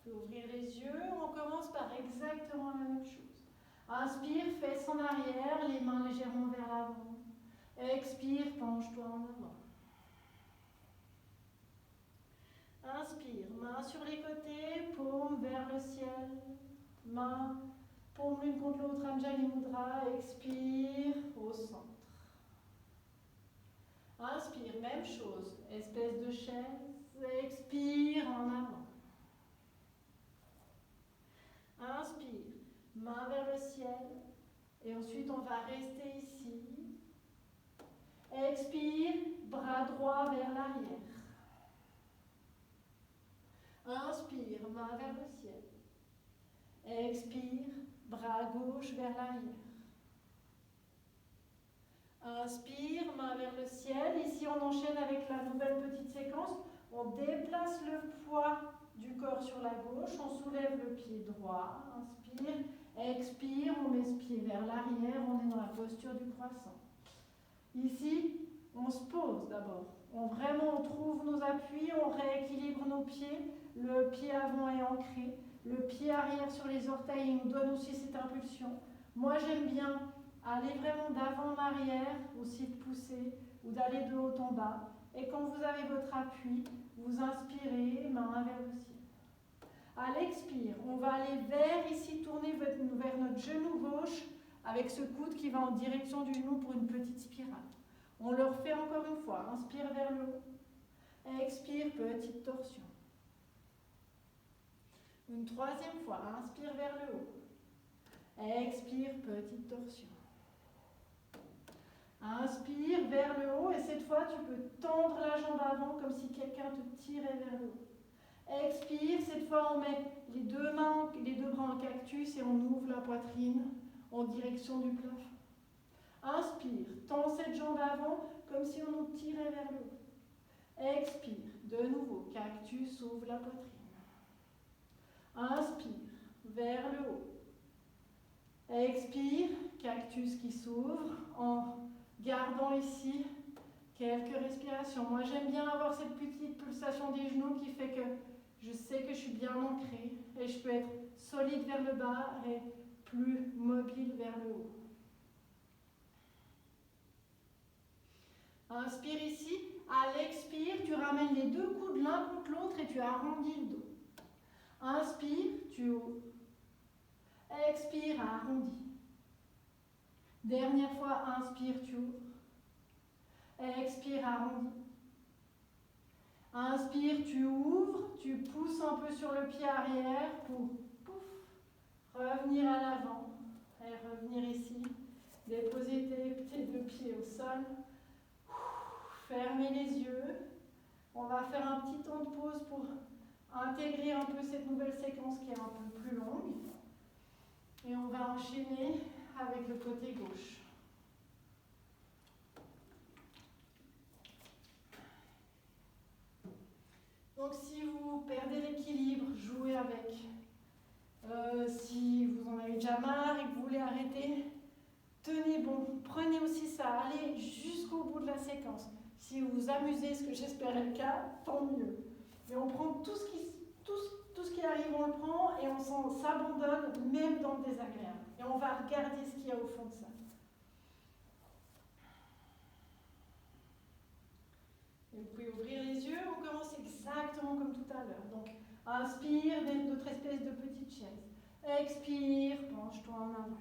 Vous pouvez ouvrir les yeux, on commence par exactement la même chose. Inspire, fesses en arrière, les mains légèrement vers l'avant. Expire, penche-toi en avant. Inspire, main sur les côtés, paume vers le ciel. Main, paume l'une contre l'autre, Anjali Mudra. Expire, au centre. Inspire, même chose, espèce de chaise. Expire, en avant. Inspire, main vers le ciel. Et ensuite, on va rester ici. Expire, bras droit vers l'arrière. main vers le ciel. Expire, bras gauche vers l'arrière. Inspire, main vers le ciel. Ici, on enchaîne avec la nouvelle petite séquence. On déplace le poids du corps sur la gauche. On soulève le pied droit. Inspire, expire. On met ce pied vers l'arrière. On est dans la posture du croissant. Ici, on se pose d'abord. On trouve nos appuis. On rééquilibre nos pieds. Le pied avant est ancré. Le pied arrière sur les orteils nous donne aussi cette impulsion. Moi, j'aime bien aller vraiment d'avant en arrière, aussi de pousser, ou d'aller de haut en bas. Et quand vous avez votre appui, vous inspirez, main vers le ciel. À l'expire, on va aller vers ici, tourner vers notre genou gauche, avec ce coude qui va en direction du genou pour une petite spirale. On le refait encore une fois. Inspire vers le haut. Expire, petite torsion. Une troisième fois. Inspire vers le haut. Expire, petite torsion. Inspire vers le haut et cette fois tu peux tendre la jambe avant comme si quelqu'un te tirait vers le haut. Expire, cette fois on met les deux bras en cactus et on ouvre la poitrine en direction du plafond. Inspire, tends cette jambe avant comme si on nous tirait vers le haut. Expire, de nouveau, cactus, ouvre la poitrine. Inspire, vers le haut. Expire, cactus qui s'ouvre en gardant ici quelques respirations. Moi, j'aime bien avoir cette petite pulsation des genoux qui fait que je sais que je suis bien ancrée et je peux être solide vers le bas et plus mobile vers le haut. Inspire ici. À l'expire, tu ramènes les deux coudes l'un contre l'autre et tu arrondis le dos. Inspire, tu ouvres. Expire, arrondis. Dernière fois, inspire, tu ouvres. Expire, arrondis. Inspire, tu ouvres, tu pousses un peu sur le pied arrière pour revenir à l'avant et revenir ici. Déposer tes deux pieds au sol. Fermez les yeux. On va faire un petit temps de pause pour intégrer un peu cette nouvelle séquence qui est un peu plus longue. Et on va enchaîner avec le côté gauche. Donc si vous perdez l'équilibre, jouez avec. Si vous en avez déjà marre et que vous voulez arrêter, tenez bon. Prenez aussi ça, allez jusqu'au bout de la séquence. Si vous vous amusez, ce que j'espère est le cas, tant mieux. Mais on prend tout ce qui arrive, on le prend et on s'abandonne même dans le désagréable. Et on va regarder ce qu'il y a au fond de ça. Et vous pouvez ouvrir les yeux, on commence exactement comme tout à l'heure. Donc, inspire, notre espèce de petite chaise. Expire, penche-toi en avant.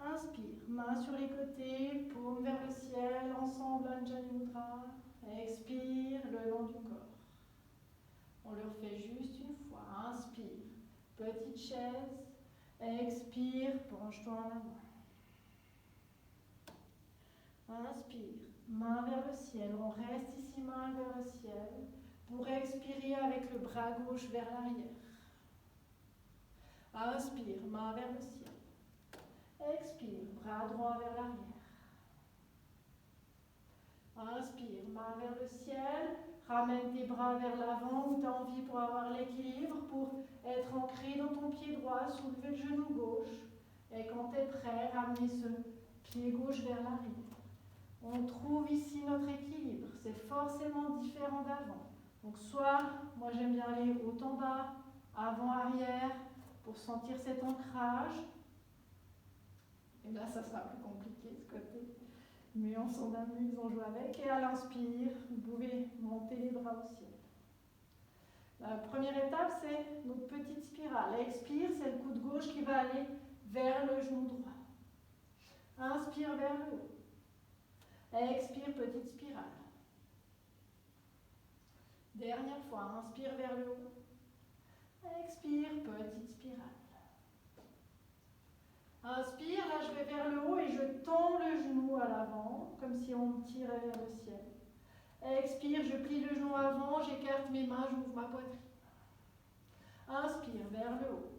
Inspire, main sur les côtés, paume vers le ciel, ensemble Anjali Mudra. Expire, le long du corps. On le refait juste une fois. Inspire, petite chaise. Expire, penche-toi en avant. Inspire, main vers le ciel. On reste ici, main vers le ciel. Pour expirer avec le bras gauche vers l'arrière. Inspire, main vers le ciel. Expire, bras droit vers l'arrière. Inspire, main vers le ciel. Ramène tes bras vers l'avant où tu as envie pour avoir l'équilibre, pour être ancré dans ton pied droit, soulever le genou gauche. Et quand tu es prêt, ramener ce pied gauche vers l'arrière. On trouve ici notre équilibre. C'est forcément différent d'avant. Donc soit, moi j'aime bien aller haut en bas, avant-arrière, pour sentir cet ancrage. Et là, ça sera plus compliqué ce côté. Mais on s'en amuse, on joue avec. Et à l'inspire, vous pouvez monter les bras au ciel. La première étape, c'est notre petite spirale. Expire, c'est le coude gauche qui va aller vers le genou droit. Inspire vers le haut. Expire, petite spirale. Dernière fois, inspire vers le haut. Expire, petite spirale. Inspire, là je vais vers le haut et je tends le genou à l'avant, comme si on me tirait vers le ciel. Expire, je plie le genou avant, j'écarte mes mains, j'ouvre ma poitrine. Inspire vers le haut.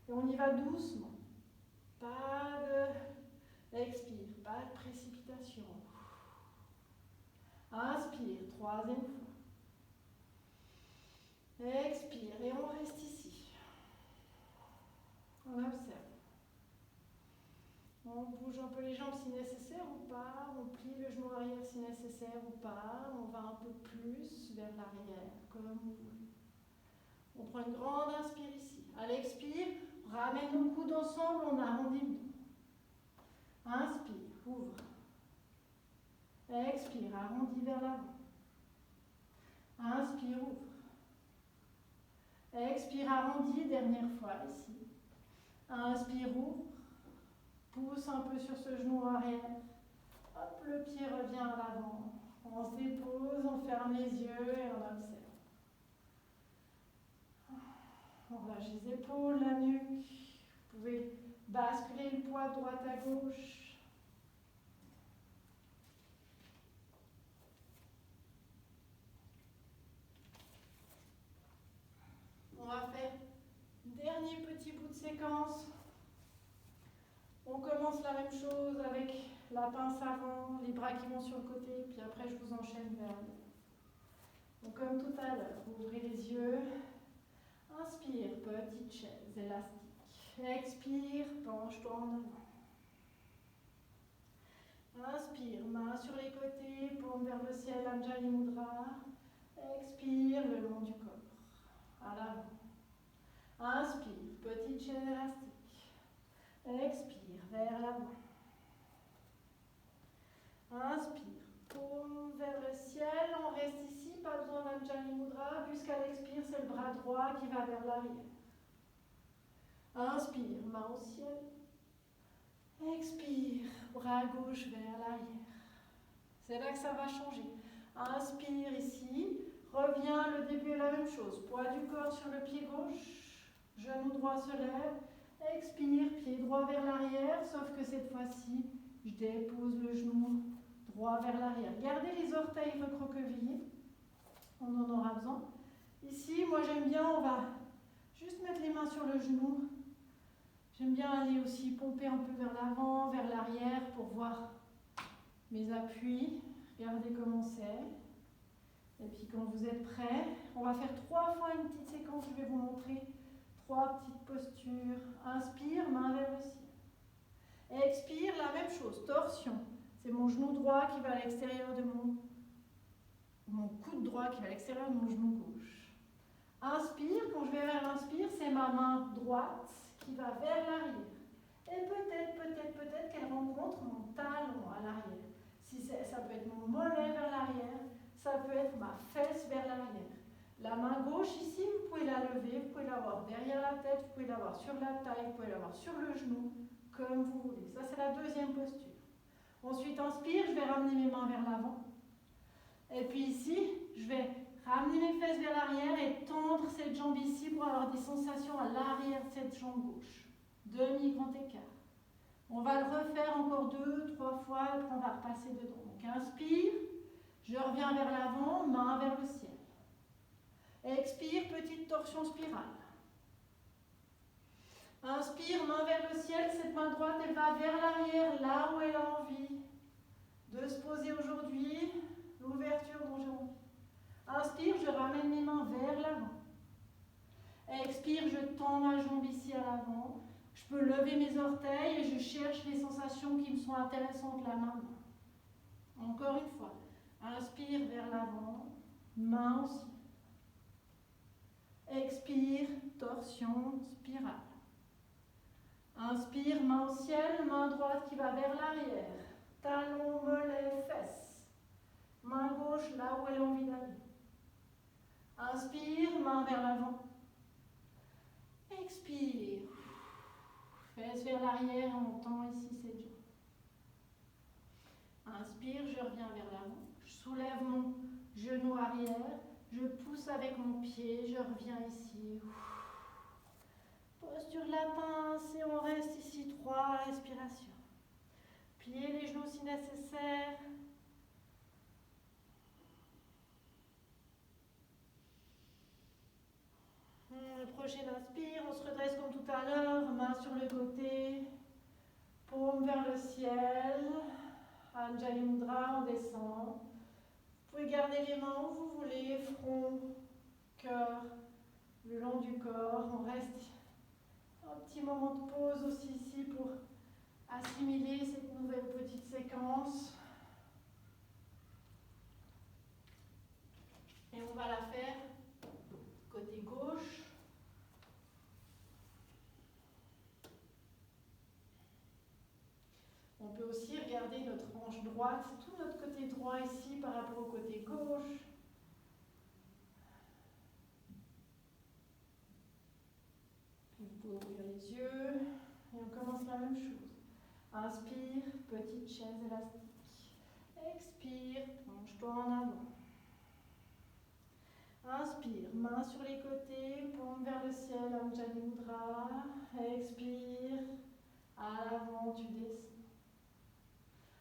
Et on y va doucement. Pas de... Expire, pas de précipitation. Inspire, troisième fois. Expire et on reste ici. On observe. On bouge un peu les jambes si nécessaire ou pas. On plie le genou arrière si nécessaire ou pas. On va un peu plus vers l'arrière, comme vous voulez. On prend une grande inspire ici. À l'expire, on ramène nos coudes ensemble, on arrondit le dos. Inspire, ouvre. Expire, arrondis vers l'avant. Inspire, ouvre. Expire, arrondis, dernière fois ici. Inspire, ouvre. Pousse un peu sur ce genou arrière. Hop, le pied revient à l'avant. On se dépose, on ferme les yeux et on observe. On relâche les épaules, la nuque. Vous pouvez basculer le poids de droite à gauche. On va faire dernier petit bout de séquence. On commence la même chose avec la pince avant, les bras qui vont sur le côté, puis après je vous enchaîne vers le haut. Donc comme tout à l'heure, vous ouvrez les yeux. Inspire, petite chaise élastique. Expire, penche-toi en avant. Inspire, main sur les côtés, paume vers le ciel, Anjali Mudra. Expire le long du corps, à l'avant. Inspire, petite chaise élastique. Expire, vers l'avant. Inspire, paume vers le ciel. On reste ici, pas besoin d'Anjali Mudra, puisqu'à l'expire, c'est le bras droit qui va vers l'arrière. Inspire, main au ciel. Expire, bras gauche vers l'arrière. C'est là que ça va changer. Inspire ici. Reviens, le début est la même chose. Poids du corps sur le pied gauche. Genou droit se lève. Expire, pied droit vers l'arrière. Sauf que cette fois-ci, je dépose le genou droit vers l'arrière. Gardez les orteils recroquevillés. On en aura besoin. Ici, moi j'aime bien, on va juste mettre les mains sur le genou. J'aime bien aller aussi pomper un peu vers l'avant, vers l'arrière pour voir mes appuis. Regardez comment c'est. Et puis quand vous êtes prêts, on va faire 3 fois une petite séquence. Je vais vous montrer 3 petites postures. Inspire, main vers le ciel. Expire, la même chose, torsion. C'est mon genou droit qui va à l'extérieur de mon coude droit qui va à l'extérieur de mon genou gauche. Inspire, quand je vais vers l'inspire, c'est ma main droite qui va vers l'arrière. Et peut-être qu'elle rencontre mon talon à l'arrière. Si ça peut être mon mollet vers l'arrière, ça peut être ma fesse vers l'arrière. La main gauche ici, vous pouvez la lever, vous pouvez l'avoir derrière la tête, vous pouvez l'avoir sur la taille, vous pouvez l'avoir sur le genou, comme vous voulez. Ça, c'est la deuxième posture. Ensuite, inspire, je vais ramener mes mains vers l'avant. Et puis ici, je vais ramener mes fesses vers l'arrière et tendre cette jambe ici pour avoir des sensations à l'arrière de cette jambe gauche. Demi-grand écart. On va le refaire encore 2, 3 fois, après on va repasser dedans. Donc inspire, je reviens vers l'avant, main vers le ciel. Expire, petite torsion spirale. Inspire, main vers le ciel, cette main droite, elle va vers l'arrière, là où elle a envie de se poser aujourd'hui, l'ouverture dont j'ai envie. Inspire, je ramène mes mains vers l'avant. Expire, je tends ma jambe ici à l'avant. Je peux lever mes orteils et je cherche les sensations qui me sont intéressantes la main. Encore une fois. Inspire vers l'avant, main au ciel. Expire, torsion, spirale. Inspire, main au ciel, main droite qui va vers l'arrière. Talon, mollet, fesses. Main gauche là où elle a envie d'aller. Inspire, main vers l'avant. Expire. Fesses vers l'arrière, on tend ici cette jambe. Inspire, je reviens vers l'avant. Je soulève mon genou arrière. Je pousse avec mon pied, je reviens ici. Posture de la pince et on reste ici 3 respirations. Pliez les genoux si nécessaire. la prochaine inspire, on se redresse comme tout à l'heure, main sur le côté, paume vers le ciel, Anjali Mudra, on descend. Vous pouvez garder les mains où vous voulez, front, cœur, le long du corps. On reste un petit moment de pause aussi ici pour assimiler cette nouvelle petite séquence. Et on va la faire côté gauche. On peut aussi regarder notre hanche droite, tout notre côté droit ici par rapport au côté gauche. Vous pouvez ouvrir les yeux et on commence la même chose. Inspire, petite chaise élastique. Expire, penche-toi en avant. Inspire, main sur les côtés, paume vers le ciel, Anjali Mudra. Expire, à l'avant, tu descends.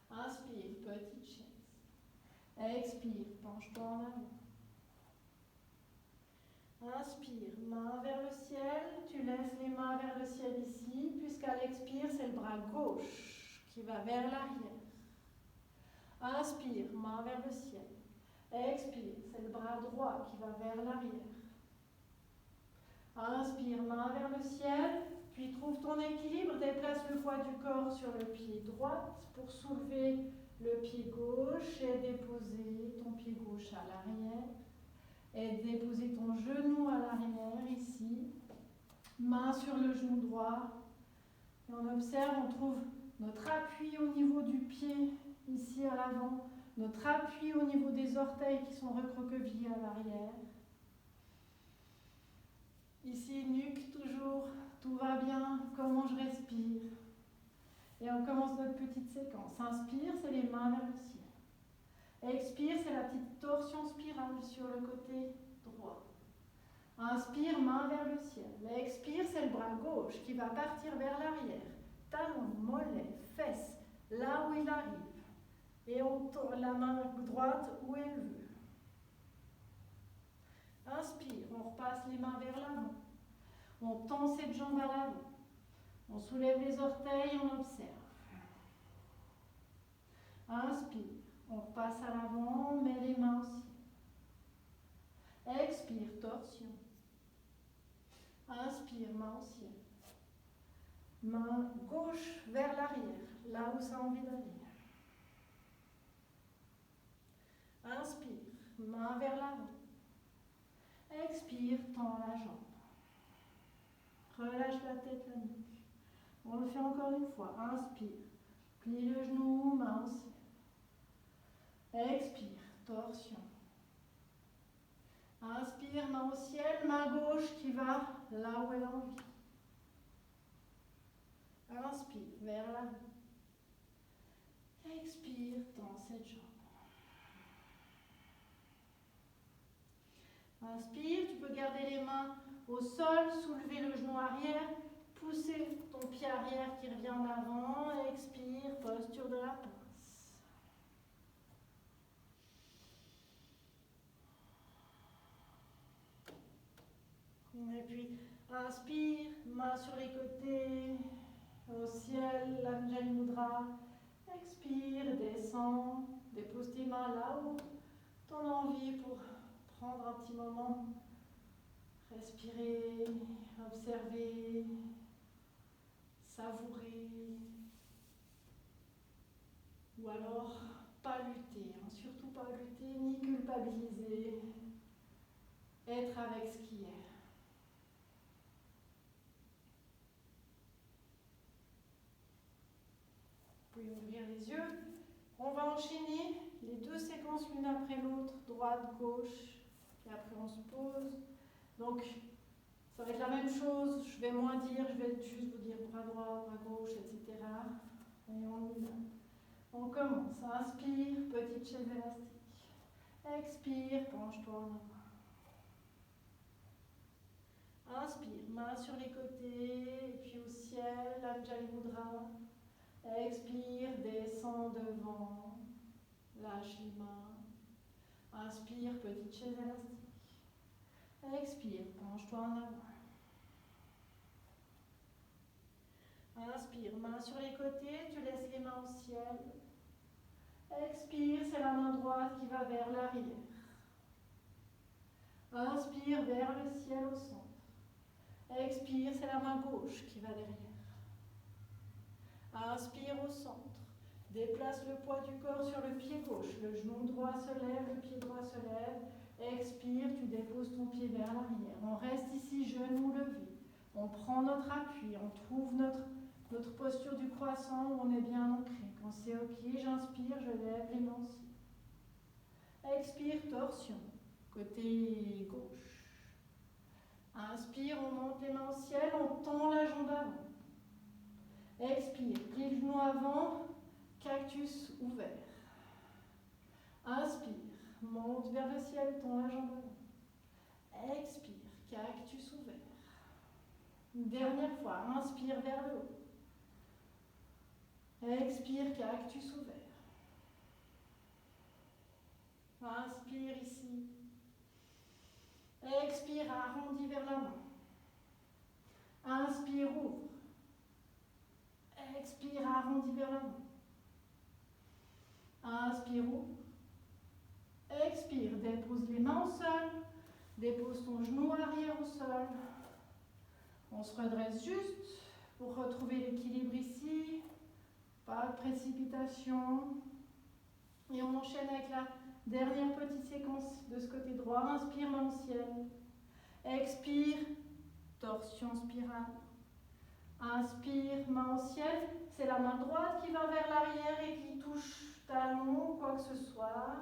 Inspire, petite chaise. Expire, penche-toi en avant. Inspire, main vers le ciel, tu laisses les mains vers le ciel ici, puisqu'à l'expire, c'est le bras gauche qui va vers l'arrière. Inspire, main vers le ciel. Expire, c'est le bras droit qui va vers l'arrière. Inspire, main vers le ciel, puis trouve ton équilibre, déplace le poids du corps sur le pied droit pour soulever le pied gauche et déposer ton pied gauche à l'arrière. Et déposer ton genou à l'arrière ici, main sur le genou droit. Et on observe, on trouve notre appui au niveau du pied ici à l'avant, notre appui au niveau des orteils qui sont recroquevillés à l'arrière. Ici, nuque toujours, tout va bien, comment je respire. Et on commence notre petite séquence. Inspire, c'est les mains vers le ciel. Expire, c'est la petite torsion spirale sur le côté droit. Inspire, main vers le ciel. Expire, c'est le bras gauche qui va partir vers l'arrière. Talon, mollet, fesses, là où il arrive. Et on tourne la main droite où elle veut. Inspire, on repasse les mains vers l'avant. On tend cette jambe à l'avant. On soulève les orteils, on observe. Inspire, on repasse à l'avant, on met les mains au ciel. Expire, torsion. Inspire, main au ciel. Main gauche vers l'arrière, là où ça a envie d'aller. Inspire, main vers l'avant. Expire, tends la jambe. Relâche la tête, la nuque. On le fait encore une fois. Inspire, plie le genou, main au ciel. Expire, torsion. Inspire, main au ciel, main gauche qui va là où elle a envie. Inspire, vers l'avant. Expire, tends cette jambe. Inspire, tu peux garder les mains au sol, soulever le genou arrière, pousser ton pied arrière qui revient en avant. Expire, posture de la pince. Et puis, inspire, main sur les côtés, au ciel, l'Anjali Mudra. Expire, descends, dépose tes mains là où tu en as envie pour prendre un petit moment. Respirer, observer, savourer. Ou alors, pas lutter, hein, surtout pas lutter ni culpabiliser. Être avec ce qui est. Vous pouvez ouvrir les yeux. On va enchaîner les deux séquences l'une après l'autre, droite, gauche, et après on se pose. Donc, ça va être la même chose, je vais moins dire, je vais juste vous dire bras droit, bras gauche, etc. Et on y va. On commence. Inspire, petite chaise élastique. Expire, penche-toi en avant. Inspire, main sur les côtés, et puis au ciel, Anjali Mudra. Expire, descends devant, lâche les mains. Inspire, petite chaise élastique. Expire, penche-toi en avant. Inspire, main sur les côtés, tu laisses les mains au ciel. Expire, c'est la main droite qui va vers l'arrière. Inspire vers le ciel au centre. Expire, c'est la main gauche qui va derrière. Inspire au centre. Déplace le poids du corps sur le pied gauche. Le genou droit se lève, le pied droit se lève. Expire, tu déposes ton pied vers l'arrière. On reste ici, genou levé. On prend notre appui, on trouve notre posture du croissant où on est bien ancré. Quand c'est ok, j'inspire, je lève les mains au ciel. Expire, torsion, côté gauche. Inspire, on monte les mains au ciel, on tend la jambe avant. Expire, plie le genou avant, cactus ouvert. Inspire, monte vers le ciel, tend la jambe avant. Expire, cactus ouvert. Une dernière fois, inspire vers le haut. Expire, cactus ouvert. Inspire ici. Expire, arrondi vers l'avant. Inspire, ouvre. Expire, arrondi vers l'avant. Inspire, ouvre. Expire, dépose les mains au sol. Dépose ton genou arrière au sol. On se redresse juste pour retrouver l'équilibre ici. Pas de précipitation. Et on enchaîne avec la dernière petite séquence de ce côté droit. Inspire, main au ciel. Expire, torsion spirale. Inspire, main au ciel. C'est la main droite qui va vers l'arrière et qui touche talon ou quoi que ce soit.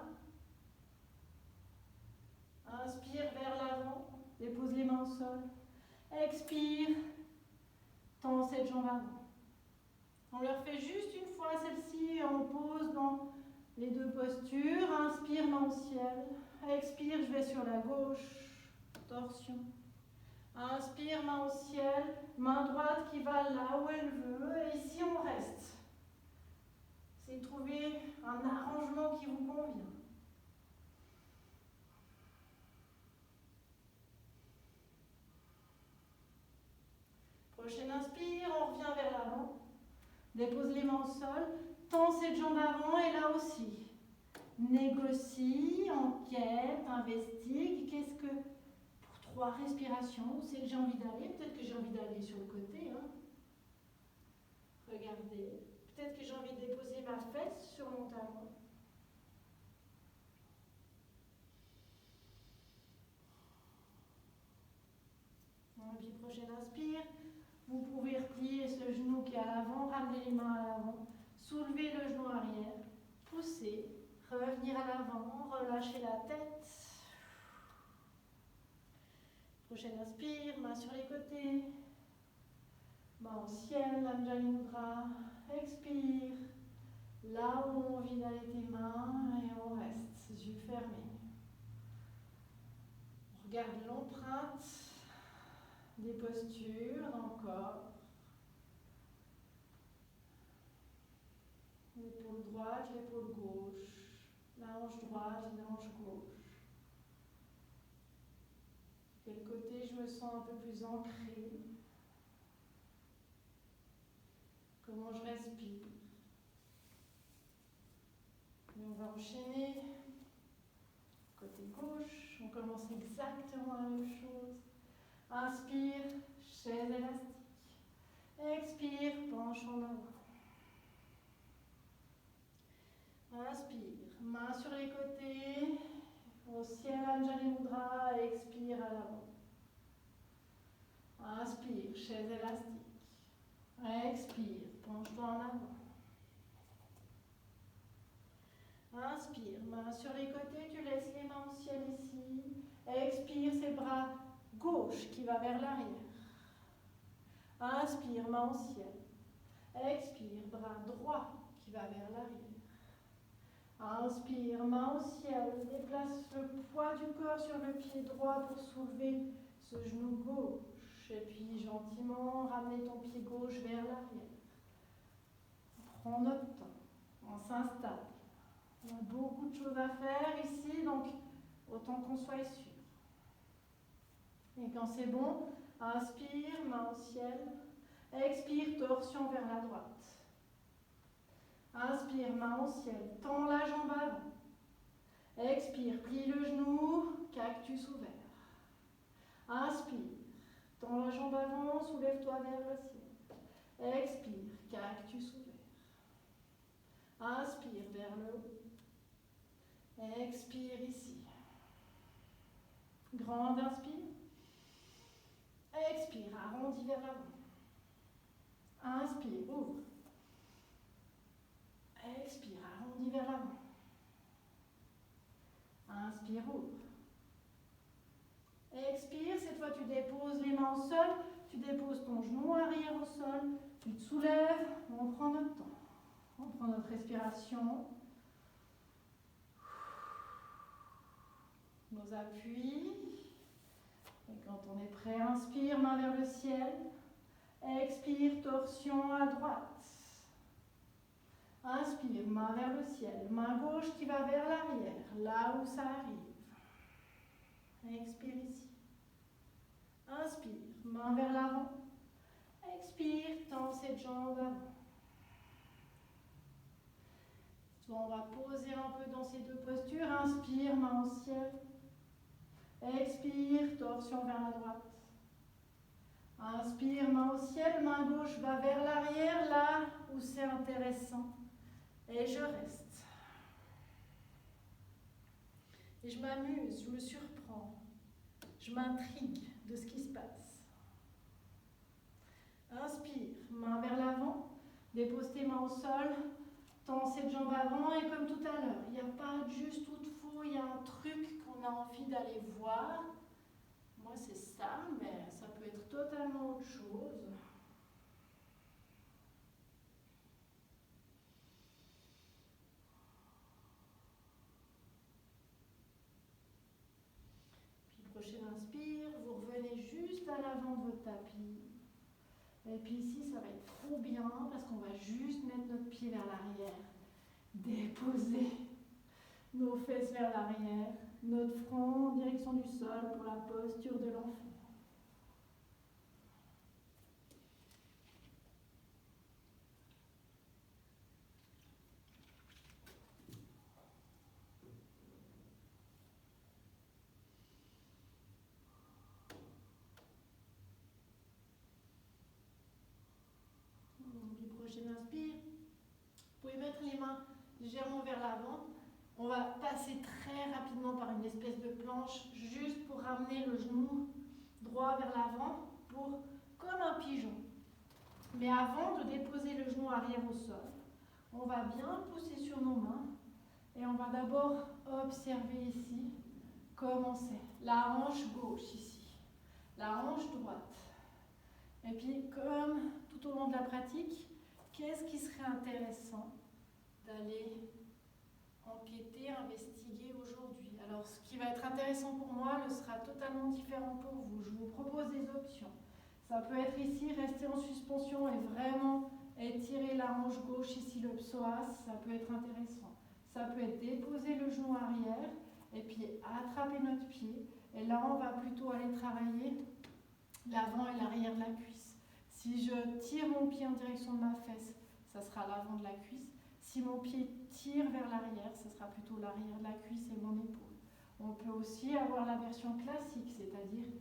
Inspire vers l'avant. Dépose les mains au sol. Expire, tends cette jambe avant. On le refait juste une fois celle-ci, on pose dans les deux postures. Inspire, main au ciel. Expire, je vais sur la gauche, torsion. Inspire, main au ciel, main droite qui va là où elle veut. Et ici, on reste. C'est trouver un arrangement qui vous convient. Prochaine inspire, on revient vers l'avant. Dépose les mains au sol. Tends cette jambe avant et là aussi. Négocie, enquête, investigue. Qu'est-ce que, pour 3 respirations, où c'est que j'ai envie d'aller? Peut-être que j'ai envie d'aller sur le côté. Hein. Regardez. Peut-être que j'ai envie de déposer ma fesse sur mon talon. Et puis prochaine inspire. Vous pouvez replier ce genou qui est à l'avant, ramener les mains à l'avant, soulever le genou arrière, pousser, revenir à l'avant, relâcher la tête. Prochaine inspire, main sur les côtés, main au ciel, Anjali Mudra. Expire, là où on envie d'aller tes mains et on reste, yeux fermés. On regarde l'empreinte des postures dans le corps. L'épaule droite, l'épaule gauche, la hanche droite, la hanche gauche. De quel côté je me sens un peu plus ancrée? Comment je respire? Et on va enchaîner. Côté gauche, on commence exactement la même chose. Inspire, chaise élastique. Expire, penche en avant. Inspire, main sur les côtés, au ciel Anjali Mudra, expire à l'avant. Inspire, chaise élastique. Expire, penche-toi en avant. Inspire, main sur les côtés, tu laisses les mains au ciel ici. Expire, c'est bras gauche qui va vers l'arrière. Inspire, main au ciel. Expire, bras droit qui va vers l'arrière. Inspire, main au ciel, déplace le poids du corps sur le pied droit pour soulever ce genou gauche. Et puis gentiment, ramener ton pied gauche vers l'arrière. Prends notre temps, on s'installe. On a beaucoup de choses à faire ici, donc autant qu'on soit sûr. Et quand c'est bon, inspire, main au ciel. Expire, torsion vers la droite. Inspire, main au ciel, tends la jambe avant. Expire, plie le genou, cactus ouvert. Inspire, tends la jambe avant, soulève-toi vers le ciel. Expire, cactus ouvert. Inspire vers le haut. Expire ici. Grande inspire. Expire, arrondis vers l'avant. Inspire, ouvre. Expire, arrondis vers l'avant. Inspire, ouvre. Expire, cette fois tu déposes les mains au sol, tu déposes ton genou arrière au sol, tu te soulèves, on prend notre temps. On prend notre respiration. Nos appuis. Et quand on est prêt, inspire, main vers le ciel. Expire, torsion à droite. Inspire, main vers le ciel. Main gauche qui va vers l'arrière, là où ça arrive. Expire ici. Inspire, main vers l'avant. Expire, tends cette jambe avant. On va poser un peu dans ces deux postures. Inspire, main au ciel. Expire, torsion vers la droite. Inspire, main au ciel. Main gauche va vers l'arrière, là où c'est intéressant. Et je reste. Et je m'amuse, je me surprends. Je m'intrigue de ce qui se passe. Inspire, main vers l'avant. Dépose tes mains au sol. Tends cette jambe avant et comme tout à l'heure, il n'y a pas de juste ou de faux, il y a un truc qu'on a envie d'aller voir. Moi c'est ça, mais ça peut être totalement autre chose. Puis prochaine inspire, vous revenez juste à l'avant de votre tapis. Et puis ici ça va être trop bien parce qu'on va juste mettre notre pied vers l'arrière. Déposer nos fesses vers l'arrière, notre front en direction du sol pour la posture de l'enfant. Puis prochaine inspire, vous pouvez mettre les mains légèrement vers l'avant. On va passer très rapidement par une espèce de planche juste pour ramener le genou droit vers l'avant, comme un pigeon. Mais avant de déposer le genou arrière au sol, on va bien pousser sur nos mains et on va d'abord observer ici comment c'est. La hanche gauche ici, la hanche droite. Et puis comme tout au long de la pratique, qu'est-ce qui serait intéressant d'aller enquêter, investiguer aujourd'hui. Alors ce qui va être intéressant pour moi le sera totalement différent pour vous. Je vous propose des options. Ça peut être ici, rester en suspension et vraiment étirer la hanche gauche, ici le psoas, ça peut être intéressant. Ça peut être déposer le genou arrière et puis attraper notre pied. Et là on va plutôt aller travailler l'avant et l'arrière de la cuisse. Si je tire mon pied en direction de ma fesse, ça sera l'avant de la cuisse. Si mon pied tire vers l'arrière, ce sera plutôt l'arrière de la cuisse et mon épaule. On peut aussi avoir la version classique, c'est-à-dire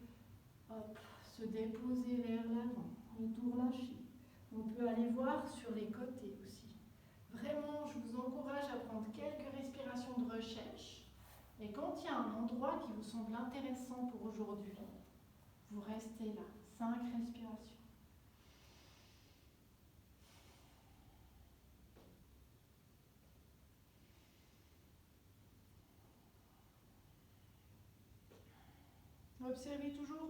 se déposer vers l'avant et tout relâcher. On peut aller voir sur les côtés aussi. Vraiment, je vous encourage à prendre quelques respirations de recherche. Et quand il y a un endroit qui vous semble intéressant pour aujourd'hui, vous restez là. 5 respirations. Observez toujours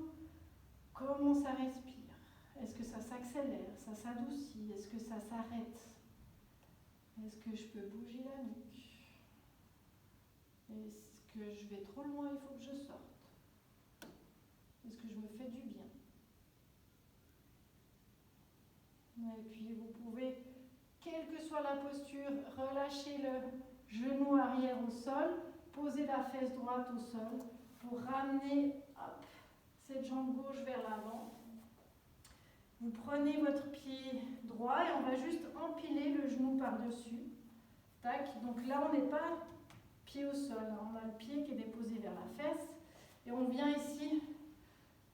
comment ça respire. Est-ce que ça s'accélère, ça s'adoucit, est-ce que ça s'arrête? Est-ce que je peux bouger la nuque? Est-ce que je vais trop loin, il faut que je sorte? Est-ce que je me fais du bien? Et puis vous pouvez, quelle que soit la posture, relâcher le genou arrière au sol, poser la fesse droite au sol pour ramener cette jambe gauche vers l'avant. Vous prenez votre pied droit et on va juste empiler le genou par-dessus. Tac. Donc là, on n'est pas pied au sol. On a le pied qui est déposé vers la fesse. Et on vient ici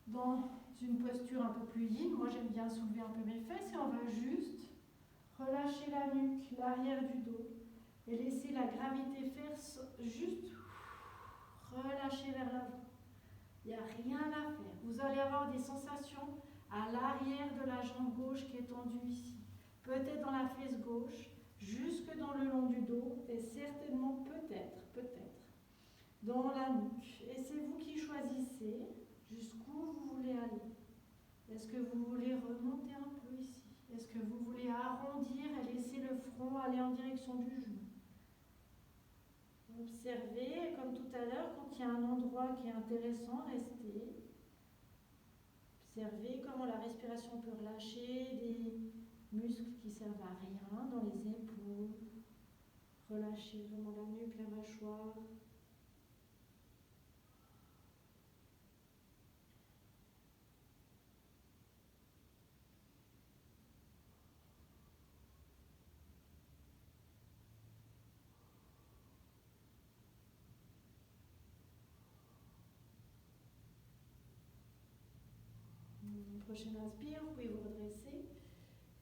dans une posture un peu plus yin. Moi, j'aime bien soulever un peu mes fesses et on va juste relâcher la nuque, l'arrière du dos et laisser la gravité faire juste relâcher vers l'avant. Il n'y a rien à faire. Vous allez avoir des sensations à l'arrière de la jambe gauche qui est tendue ici. Peut-être dans la fesse gauche, jusque dans le long du dos et certainement peut-être dans la nuque. Et c'est vous qui choisissez jusqu'où vous voulez aller. Est-ce que vous voulez remonter un peu ici? Est-ce que vous voulez arrondir et laisser le front aller en direction du genou? Observez, comme tout à l'heure, quand il y a un endroit qui est intéressant, restez. Observez comment la respiration peut relâcher des muscles qui servent à rien dans les épaules. Relâchez vraiment la nuque, la mâchoire. Prochaine inspire, vous pouvez vous redresser.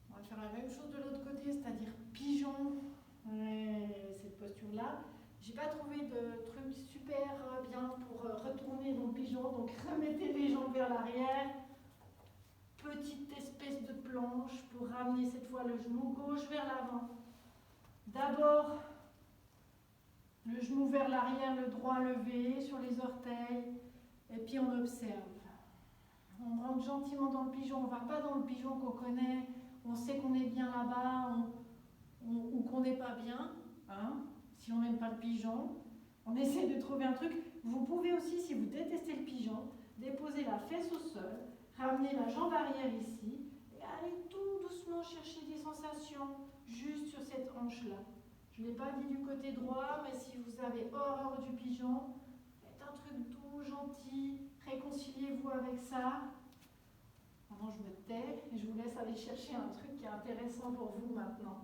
On va faire la même chose de l'autre côté, c'est-à-dire pigeon. Cette posture-là. J'ai pas trouvé de truc super bien pour retourner dans le pigeon, donc remettez les jambes vers l'arrière. Petite espèce de planche pour ramener cette fois le genou gauche vers l'avant. D'abord, le genou vers l'arrière, le droit levé sur les orteils, et puis on observe. On rentre gentiment dans le pigeon, on ne va pas dans le pigeon qu'on connaît, on sait qu'on est bien là-bas ou qu'on n'est pas bien. Hein, si on n'aime pas le pigeon, on essaie de trouver un truc. Vous pouvez aussi, si vous détestez le pigeon, déposer la fesse au sol, ramener la jambe arrière ici, et aller tout doucement chercher des sensations juste sur cette hanche-là. Je ne l'ai pas dit du côté droit, mais si vous avez horreur du pigeon, faites un truc doux, gentil, réconciliez-vous avec ça. Maintenant, je me tais et je vous laisse aller chercher un truc qui est intéressant pour vous maintenant.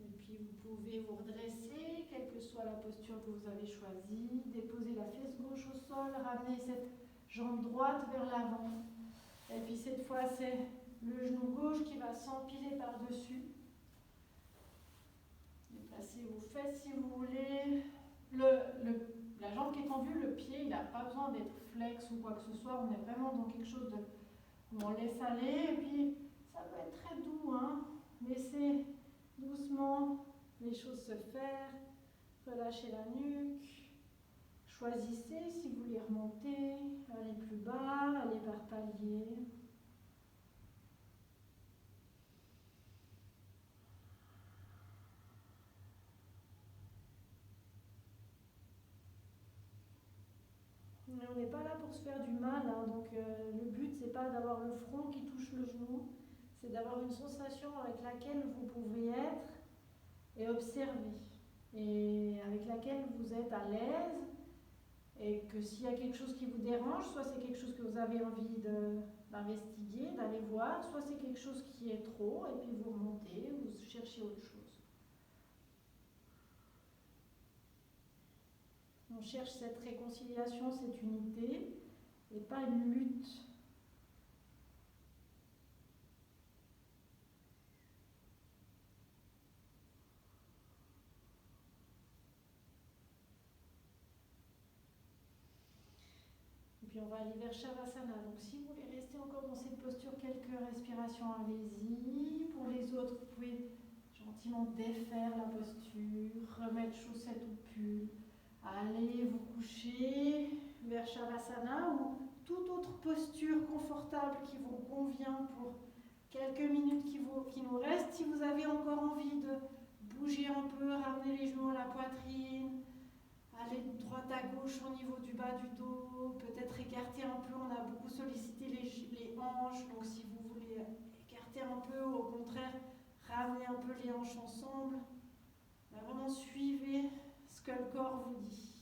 Et puis vous pouvez vous redresser, quelle que soit la posture que vous avez choisie, déposer la fesse gauche au sol, ramener cette jambe droite vers l'avant. Et puis cette fois, c'est le genou gauche qui va s'empiler par-dessus. Déplacez vos fesses si vous voulez. La jambe qui est tendue, le pied, il n'a pas besoin d'être flex ou quoi que ce soit. On est vraiment dans quelque chose où on laisse aller. Et puis, ça peut être très doux. Hein. Laissez doucement les choses se faire. Relâchez la nuque. Choisissez si vous voulez remonter, aller plus bas, aller par palier. Mais on n'est pas là pour se faire du mal, hein, donc le but c'est pas d'avoir le front qui touche le genou, c'est d'avoir une sensation avec laquelle vous pouvez être et observer, et avec laquelle vous êtes à l'aise, et que s'il y a quelque chose qui vous dérange, soit c'est quelque chose que vous avez envie d'investiguer, d'aller voir, soit c'est quelque chose qui est trop, et puis vous remontez, vous cherchez autre chose. On cherche cette réconciliation, cette unité, et pas une lutte. Et puis on va aller vers Shavasana. Donc si vous voulez rester encore dans cette posture, quelques respirations, allez-y. Pour les autres, vous pouvez gentiment défaire la posture, remettre chaussette ou pull. Allez vous coucher vers Shavasana ou toute autre posture confortable qui vous convient pour quelques minutes qui nous restent. Si vous avez encore envie de bouger un peu, ramener les genoux à la poitrine, aller de droite à gauche au niveau du bas du dos, peut-être écarter un peu, on a beaucoup sollicité les hanches, donc si vous voulez écarter un peu ou au contraire ramener un peu les hanches ensemble, vraiment suivez ce que le corps vous dit.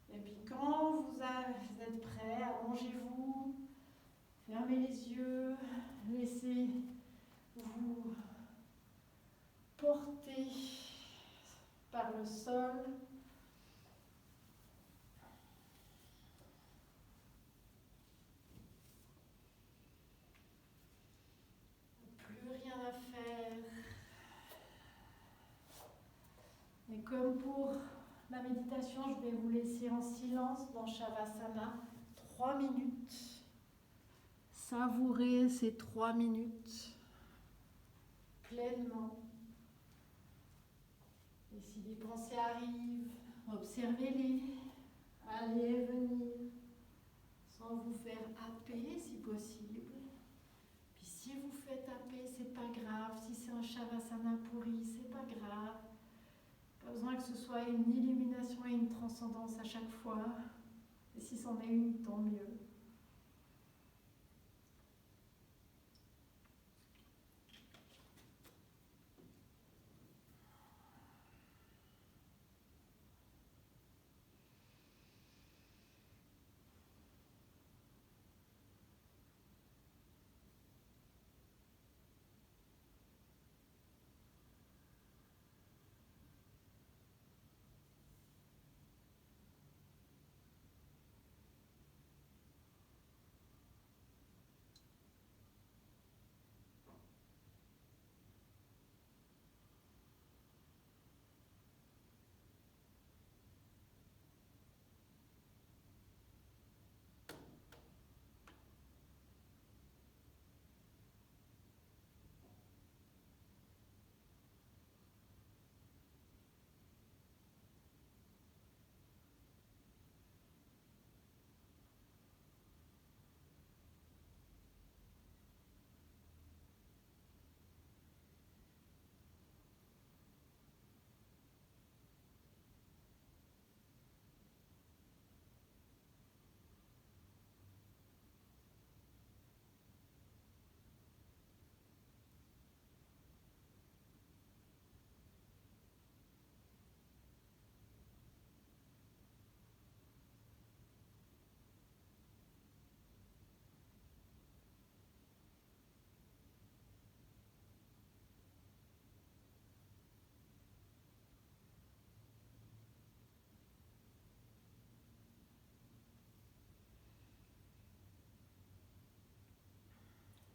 Et puis quand vous êtes prêt, allongez-vous, fermez les yeux, laissez-vous porter par le sol. Plus rien à faire. Et comme pour la méditation, je vais vous laisser en silence dans Shavasana 3 minutes. Savourez ces 3 minutes pleinement. Et si des pensées arrivent, observez-les, allez et venir, sans vous faire happer si possible. Puis si vous faites happer, c'est pas grave. Si c'est un Shavasana pourri, c'est pas grave. Pas besoin que ce soit une illumination et une transcendance à chaque fois. Et si c'en est une, tant mieux.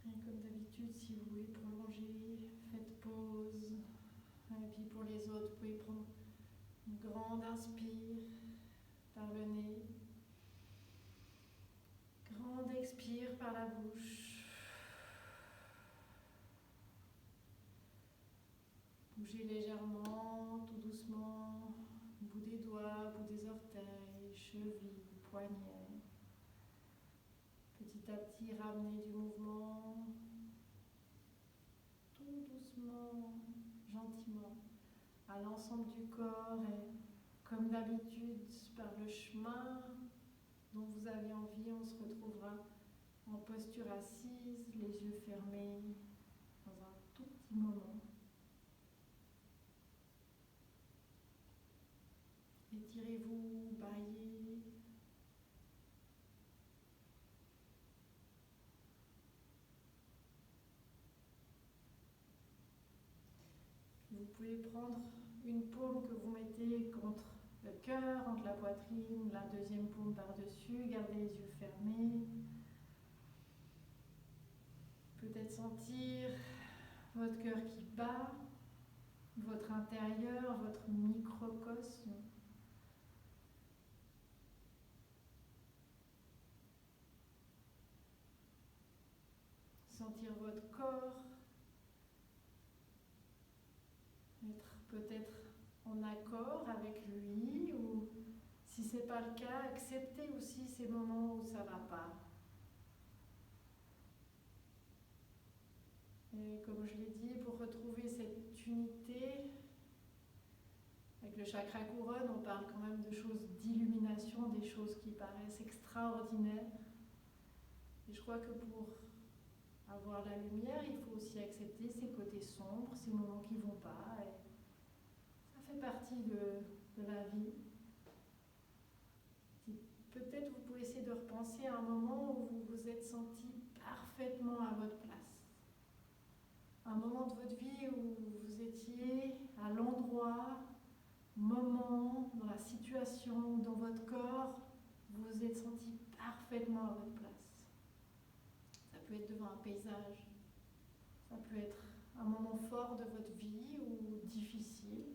Et comme d'habitude, si vous voulez prolonger, faites pause. Et puis pour les autres, vous pouvez prendre une grande inspire par le nez. Grande expire par la bouche. Bougez légèrement, tout doucement, bout des doigts, bout des orteils, chevilles, poignets. Petit à petit, ramenez du mouvement, tout doucement, gentiment, à l'ensemble du corps et comme d'habitude, par le chemin dont vous avez envie, on se retrouvera en posture assise, les yeux fermés, dans un tout petit moment. Étirez-vous, baillez. Vous pouvez prendre une paume que vous mettez contre le cœur, entre la poitrine, la deuxième paume par-dessus, gardez les yeux fermés. Peut-être sentir votre cœur qui bat, votre intérieur, votre microcosme. Sentir votre corps, être peut-être en accord avec lui ou si ce n'est pas le cas, acceptez aussi ces moments où ça ne va pas. Et comme je l'ai dit, pour retrouver cette unité, Avec le chakra couronne, on parle quand même de choses d'illumination, des choses qui paraissent extraordinaires. Et je crois que pour avoir la lumière, il faut aussi accepter ces côtés sombres, ces moments qui ne vont pas. Et ça fait partie de la vie. Peut-être vous pouvez essayer de repenser à un moment où vous vous êtes senti parfaitement à votre place. Un moment de votre vie où vous étiez à l'endroit, moment, dans la situation, dans votre corps, vous vous êtes senti parfaitement à votre place. Ça peut être devant un paysage, ça peut être un moment fort de votre vie ou difficile,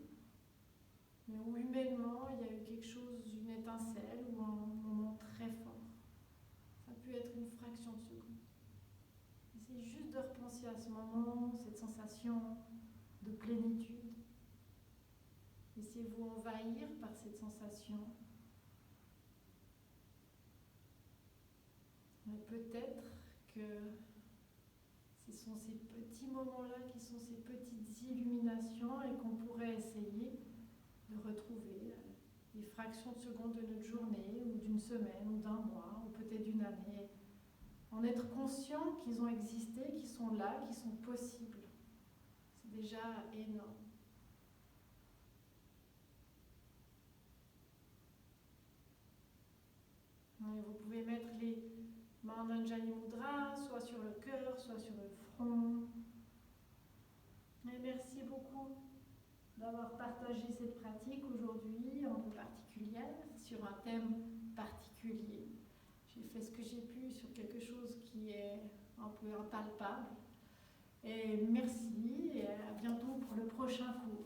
mais où humainement il y a eu quelque chose, une étincelle ou un moment très fort. Ça peut être une fraction de seconde. Essayez juste de repenser à ce moment, cette sensation de plénitude. Laissez-vous envahir par cette sensation. Mais peut-être que ce sont ces petits moments-là qui sont ces petites illuminations et qu'on pourrait essayer de retrouver des fractions de secondes de notre journée ou d'une semaine ou d'un mois ou peut-être d'une année. En être conscient qu'ils ont existé, qu'ils sont là, qu'ils sont possibles. C'est déjà énorme. Et vous pouvez mettre les mains en Anjali Mudra, soit sur le cœur, soit sur le front. Et merci beaucoup d'avoir partagé cette pratique aujourd'hui, un peu particulière, sur un thème particulier. J'ai fait ce que j'ai pu sur quelque chose qui est un peu impalpable. Et merci et à bientôt pour le prochain cours.